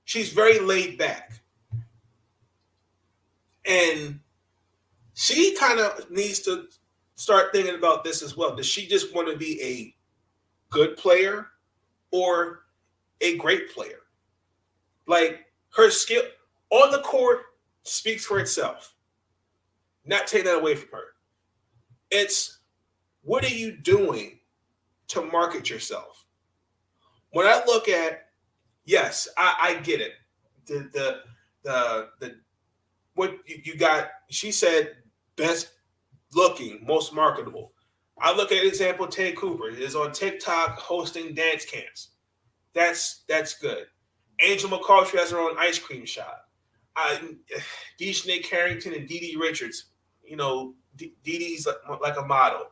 she's very laid back. And she kind of needs to start thinking about this as well. Does she just want to be a good player or a great player? Like, her skill on the court speaks for itself. Not take that away from her. It's, what are you doing to market yourself? When I look at, yes, I get it. The what you got, she said best looking, most marketable. I look at example, Tay Cooper is on TikTok hosting dance camps. That's good. Angel McCaultrey has her own ice cream shop. Dejanay Carrington and Dee Richards, you know, Dee's like a model.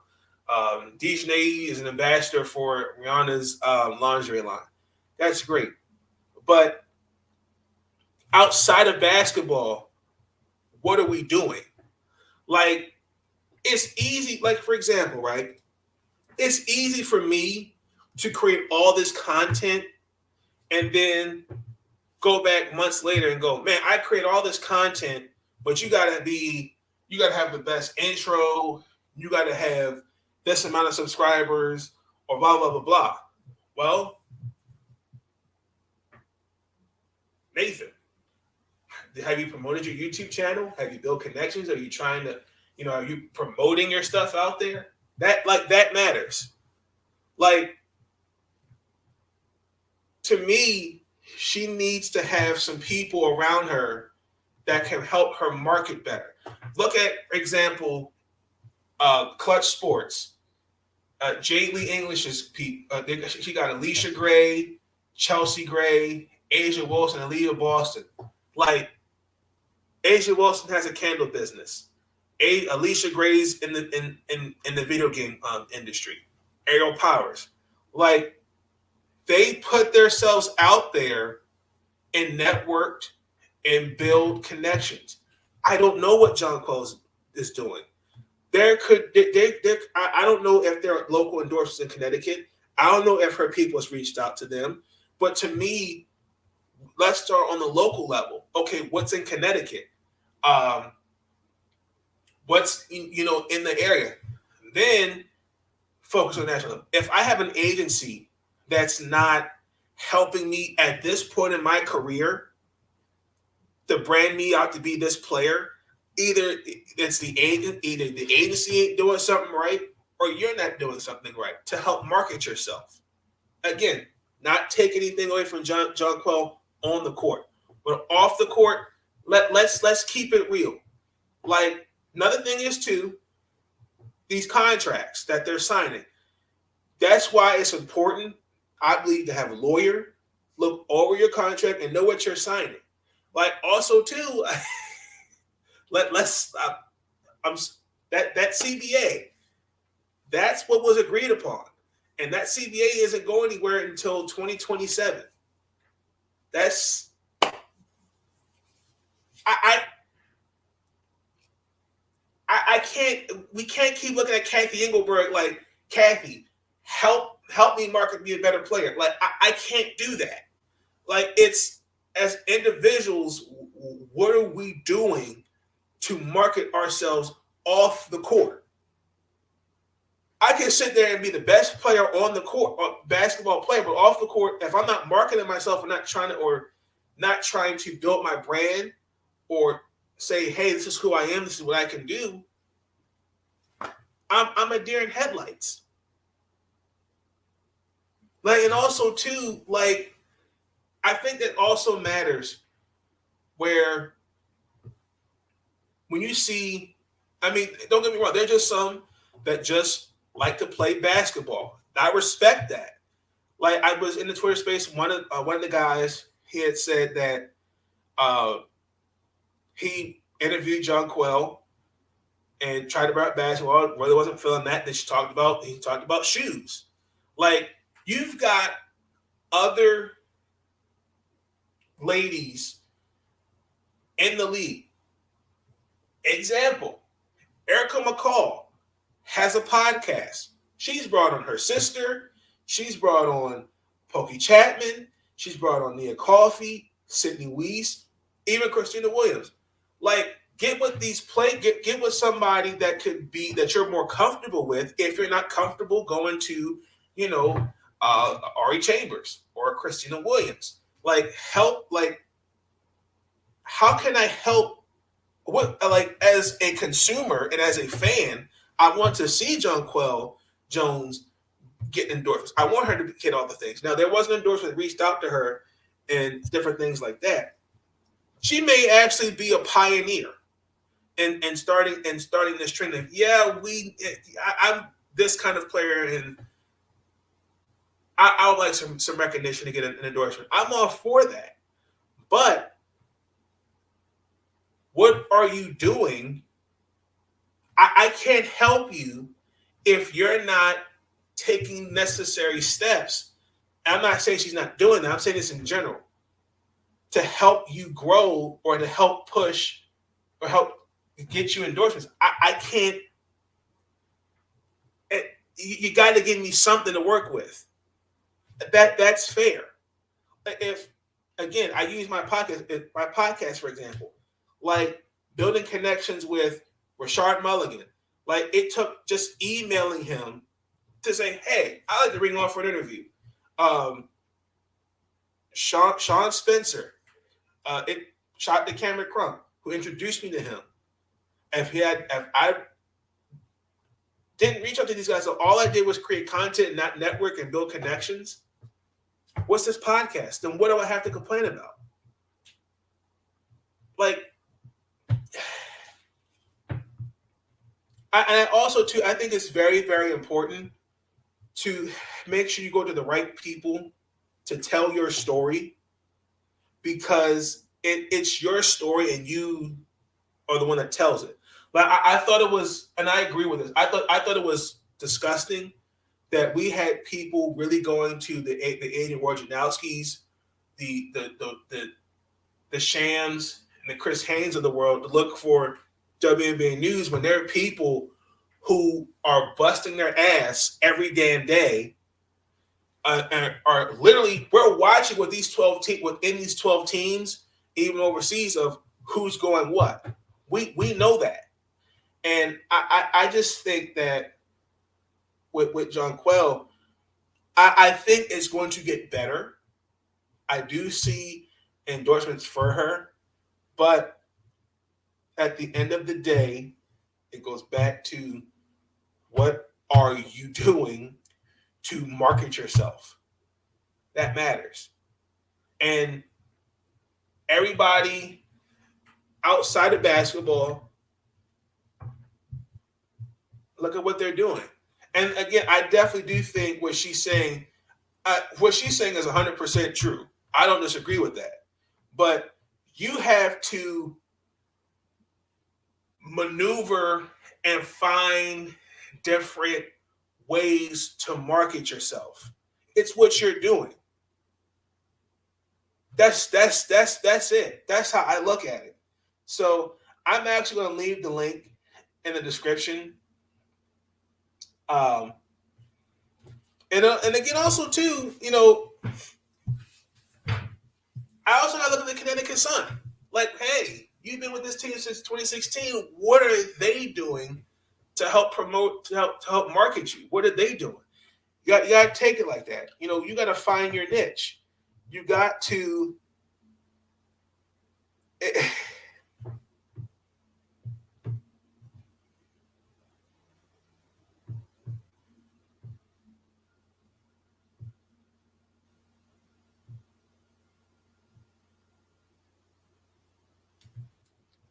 Dejanay is an ambassador for Rihanna's lingerie line. That's great. But outside of basketball, what are we doing? Like, it's easy. Like, for example, right? It's easy for me to create all this content and then go back months later and go, man, I create all this content, but you gotta have the best intro, you gotta have this amount of subscribers, or blah, blah, blah, blah. Well, Nathan, have you promoted your YouTube channel? Have you built connections? Are you trying to, are you promoting your stuff out there? That matters. Like, to me, she needs to have some people around her that can help her market better. Look at, for example, Clutch Sports. Jade Lee English's she got Alicia Gray, Chelsea Gray, Asia Wilson, and Aaliyah Boston. Like, Asia Wilson has a candle business. Alicia Gray's in the video game industry. Aerial Powers. Like, they put themselves out there and networked and build connections. I don't know what Jonquel is doing. I don't know if there are local endorsements in Connecticut. I don't know if her people has reached out to them. But to me, let's start on the local level. Okay, what's in Connecticut? what's in the area, then focus on national level. If I have an agency that's not helping me at this point in my career to brand me out to be this player, either it's the agency ain't doing something right, or you're not doing something right to help market yourself. Again, not take anything away from Jonquel on the court, but off the court, let's keep it real. Like, another thing is too, these contracts that they're signing. That's why it's important, I believe, to have a lawyer look over your contract and know what you're signing. Like, also too, that CBA, that's what was agreed upon, and that CBA isn't going anywhere until 2027. That's I can't. We can't keep looking at Kathy Engelberg like, Kathy, help me market, be a better player. Like, I can't do that. Like, it's, as individuals, what are we doing to market ourselves off the court? I can sit there and be the best player on the court, basketball player, but off the court, if I'm not marketing myself and not trying to build my brand or say, hey, this is who I am, this is what I can do, I'm a deer in headlights. Like, and also too, like, I think that also matters where when you see, I mean, don't get me wrong, there's just some that just like to play basketball. I respect that. Like, I was in the Twitter space, one of the guys, he had said that he interviewed Jonquel and tried about basketball, really wasn't feeling that. Then he talked about shoes. Like, you've got other ladies in the league. Example, Erica McCall has a podcast. She's brought on her sister. She's brought on Pokey Chapman. She's brought on Nia Coffey, Sydney Weiss, even Khristina Williams. Like, get with get with somebody that you're more comfortable with. If you're not comfortable going to, Ari Chambers or Khristina Williams, like, help. Like, how can I help? What, like, as a consumer and as a fan, I want to see Jonquel Jones get endorsements. I want her to get all the things. Now, there was an endorsement that reached out to her and different things like that. She may actually be a pioneer and starting this trend of, I'm this kind of player, and I would like some recognition to get an endorsement. I'm all for that. But what are you doing? I can't help you if you're not taking necessary steps. I'm not saying she's not doing that. I'm saying this in general, to help you grow or to help push or help get you endorsements. I can't. You got to give me something to work with. That's fair. If, again, I use my podcast, for example, like building connections with Rashard Mulligan. Like, it took just emailing him to say, hey, I'd like to bring him on for an interview. Sean Spencer, it shot to Cameron Crump, who introduced me to him. If I didn't reach out to these guys, so all I did was create content and not network and build connections, what's this podcast? Then what do I have to complain about? Like, I also, too, I think it's very, very important to make sure you go to the right people to tell your story, because it's your story and you are the one that tells it. Like, I thought it was, and I agree with this, I thought it was disgusting that we had people really going to the Aiden Wojnarowskis, the Shams, and the Chris Haynes of the world to look for WNBA news when there are people who are busting their ass every damn day, and are literally, we're watching with these 12 within these 12 teams, even overseas, of who's going what. We know that. And I just think that with Jonquel, I think it's going to get better. I do see endorsements for her, but at the end of the day, it goes back to what are you doing to market yourself? That matters. And everybody outside of basketball, look at what they're doing. And again, I definitely do think what she's saying is 100% true. I don't disagree with that. But you have to maneuver and find different ways to market yourself. It's what you're doing. That's it. That's how I look at it. So I'm actually going to leave the link in the description. And again, also too, I also got to look at the Connecticut Sun. Like, hey, you've been with this team since 2016. What are they doing to help promote, to help market you? What are they doing? You got to take it like that. You got to find your niche. You got to.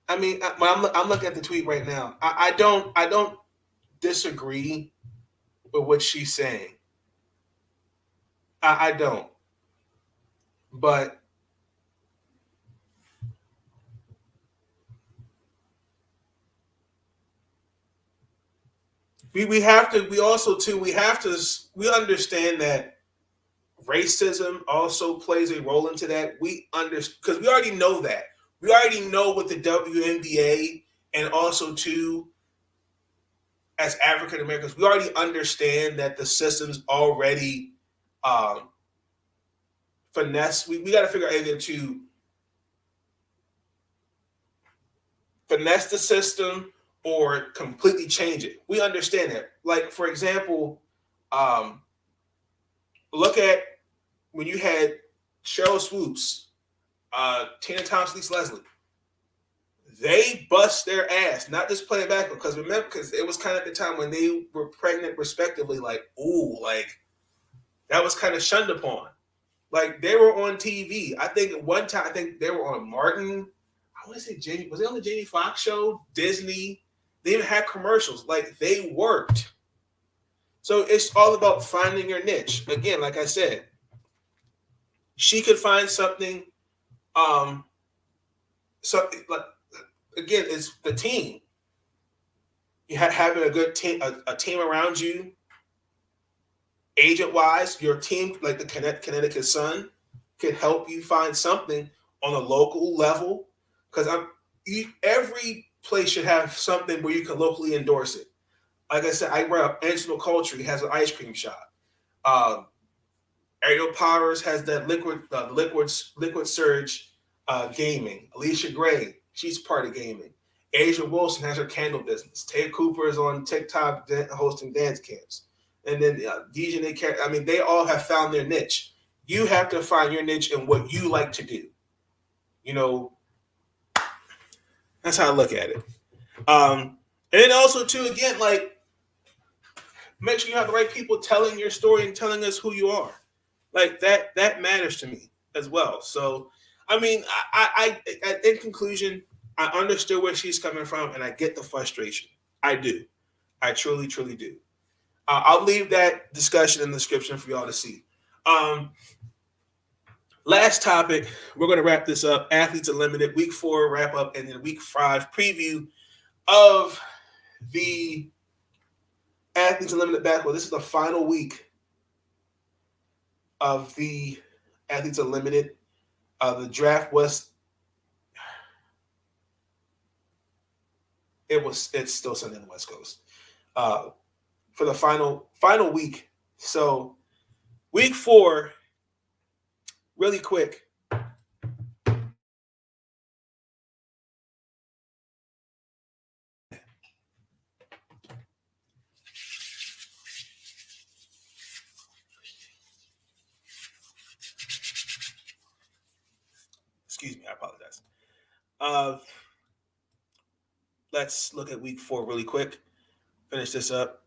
I mean, I'm looking at the tweet right now. I don't disagree with what she's saying. I don't. But we understand that racism also plays a role into that. Because we already know that. We already know what the WNBA and also too as African Americans, we already understand that the system's already finesse. We got to figure out either to finesse the system or completely change it. We understand that. Like, for example, look at when you had Cheryl Swoops, Tina Thompson, Lisa Leslie. They bust their ass, not just playing basketball. Because remember, because it was kind of at the time when they were pregnant, respectively. Like, ooh, like that was kind of shunned upon. Like they were on TV. I think at one time, they were on Martin. I want to say Jamie. Was it on the Jamie Foxx show? Disney. They even had commercials. Like they worked. So it's all about finding your niche. Again, like I said, she could find something. Again, it's the team. You having a good team, a team around you. Agent-wise, your team, like the Connecticut Sun, could help you find something on a local level. Because every place should have something where you can locally endorse it. Like I said, I brought up Angelo Culture has an ice cream shop. Ariel Powers has that liquid surge gaming. Alicia Gray, she's part of gaming. Asia Wilson has her candle business. Tay Cooper is on TikTok hosting dance camps. And then DJ, I mean, they all have found their niche. You have to find your niche in what you like to do. That's how I look at it. And then also, too, again, like, make sure you have the right people telling your story and telling us who you are. Like, that matters to me as well. So, I mean, in conclusion, I understood where she's coming from, and I get the frustration. I do. I truly, truly do. I'll leave that discussion in the description for y'all to see. Last topic, we're going to wrap this up. Athletes Unlimited, Week 4 wrap up, and then Week 5 preview of the Athletes Unlimited basketball. This is the final week of the Athletes Unlimited. The draft was it's still Sunday on the West Coast for the final week. So Week 4, really quick. I apologize. Let's look at week 4 really quick. Finish this up.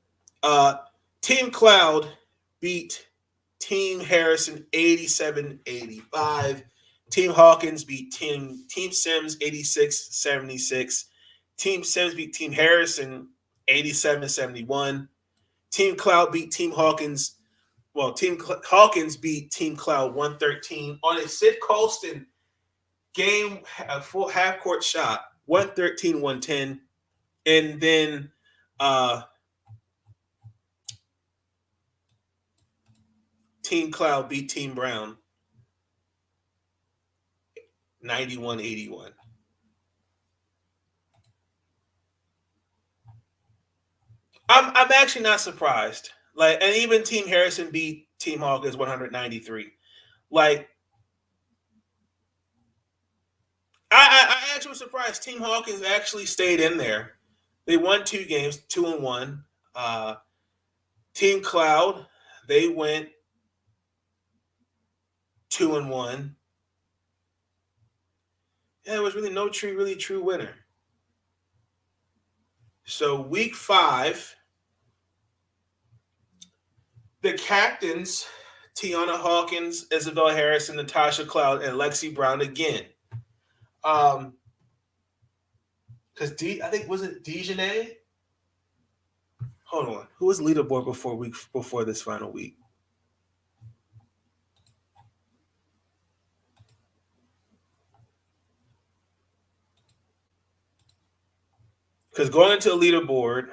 Team Cloud beat Team Harrison 87-85. Team Hawkins beat Team Sims 86-76. Team Sims beat Team Harrison 87-71. Team Cloud beat Team Hawkins. Well, Hawkins beat Team Cloud 113 on a Sid Colston game, a full half-court shot, 113-110. And then Team Cloud beat Team Brown 91-81. I'm actually not surprised. Like, and even Team Harrison beat Team Hawkins 193. Like, I actually was surprised. Team Hawkins actually stayed in there. They won 2 games, 2-1. Team Cloud, they went 2-1. Yeah, there was really no true winner. So week 5, the captains, Tianna Hawkins, Isabel Harrison, Natasha Cloud, and Lexi Brown again. Because I think, was it Dejanay? Hold on. Who was leaderboard before this final week? Because going into the leaderboard,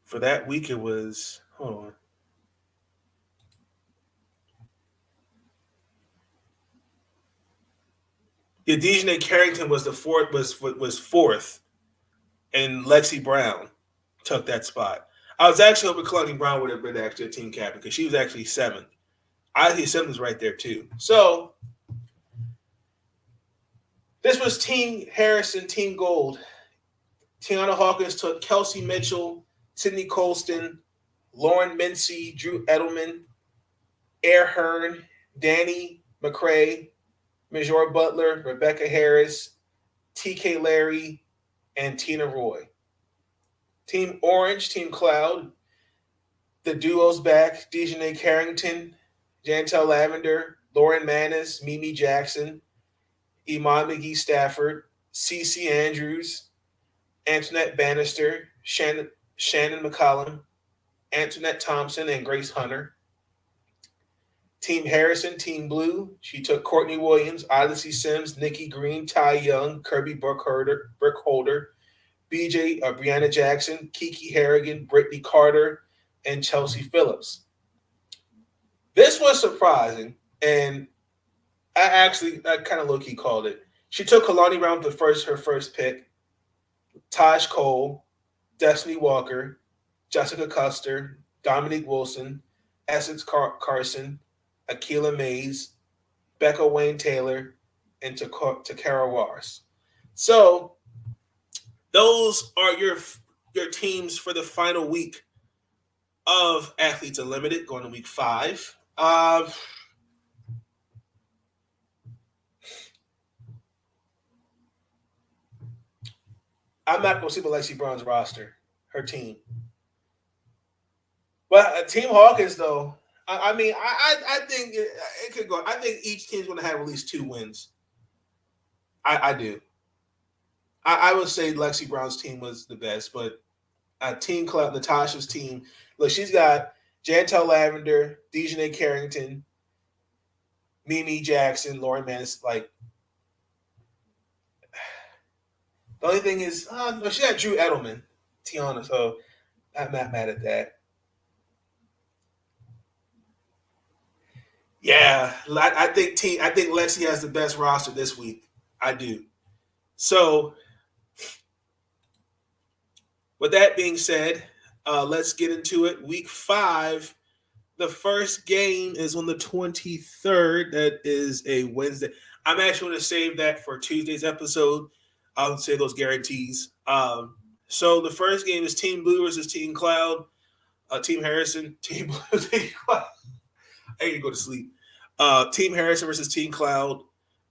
for that week, it was, hold on. Yeah, Dejanay Carrington was fourth, and Lexi Brown took that spot. I was actually hoping Kalani Brown would have been actually a team captain because she was actually 7th. Isaiah Simmons right there too. So this was Team Harrison, Team Gold. Tianna Hawkins took Kelsey Mitchell, Sydney Colston, Lauren Mincy, Drew Edelman, Air Hearn, Danny McCray, Major Butler, Rebecca Harris, TK Larry, and Tina Roy. Team Orange, Team Cloud, the duo's back, Dejanay Carrington, Jantel Lavender, Lauren Manis, Mimi Jackson, Iman McGee Stafford, Cece Andrews, Antoinette Bannister, Shannon McCollum, Antoinette Thompson, and Grace Hunter. Team Harrison, Team Blue, she took Courtney Williams, Odyssey Sims, Nikki Green, Ty Young, Kirby Brookholder, Brianna Jackson, Kiki Harrigan, Brittany Carter, and Chelsea Phillips. This was surprising, and I kind of low-key called it. She took Kalani Brown her first pick, Taj Cole, Destiny Walker, Jessica Custer, Dominique Wilson, Essex Carson, Akila Mays, Becca Wayne Taylor, and Takara Wars. So those are your teams for the final week of Athletes Unlimited, going to week 5. I'm not going to see Lexi Brown's roster, her team. But Team Hawkins, though, I think it could go. I think each team's going to have at least 2 wins. I do. I would say Lexi Brown's team was the best, but Team Club, Natasha's team, look, she's got Jantel Lavender, Dejanay Carrington, Mimi Jackson, Lauren Manis. Like, the only thing is, she got Drew Edelman, Tianna, so I'm not mad at that. Yeah, I think Lexi has the best roster this week. I do. So, with that being said, let's get into it. Week 5, The first game is on the 23rd. That is a Wednesday. I'm actually going to save that for Tuesday's episode. I'll say those guarantees. So the first game is Team Blue versus Team Cloud. Team Harrison, Team Blue, Team Cloud. I need to go to sleep. Team Harrison versus Team Cloud.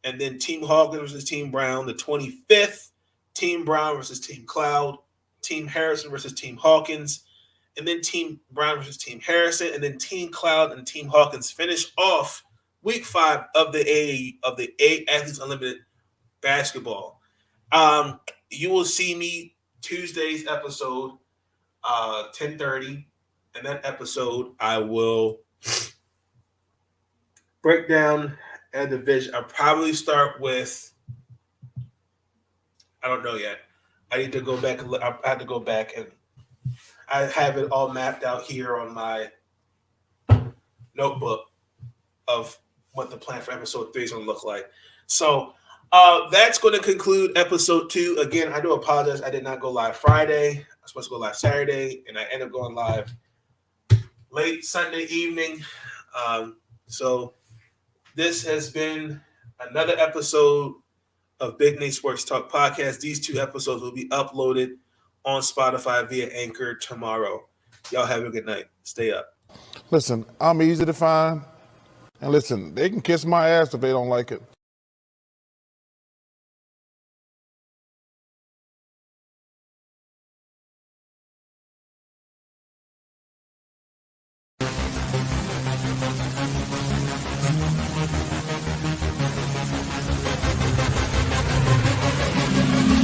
And then Team Hawkins versus Team Brown. The 25th, Team Brown versus Team Cloud. Team Harrison versus Team Hawkins. And then Team Brown versus Team Harrison. And then Team Cloud and Team Hawkins finish off week 5 of the A Athletes Unlimited Basketball. You will see me Tuesday's episode, 10:30. In that episode, I will break down a division. I'll probably start with, I don't know yet. I need to go back and look. I have to go back, and I have it all mapped out here on my notebook of what the plan for episode 3 is going to look like. So that's going to conclude episode 2. Again, I do apologize. I did not go live Friday. I was supposed to go live Saturday, and I ended up going live late Sunday evening. So this has been another episode of Big Nate Sports Talk Podcast. These 2 episodes will be uploaded on Spotify via Anchor tomorrow. Y'all have a good night. Stay up. Listen, I'm easy to find. And listen, they can kiss my ass if they don't like it.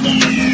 Yeah.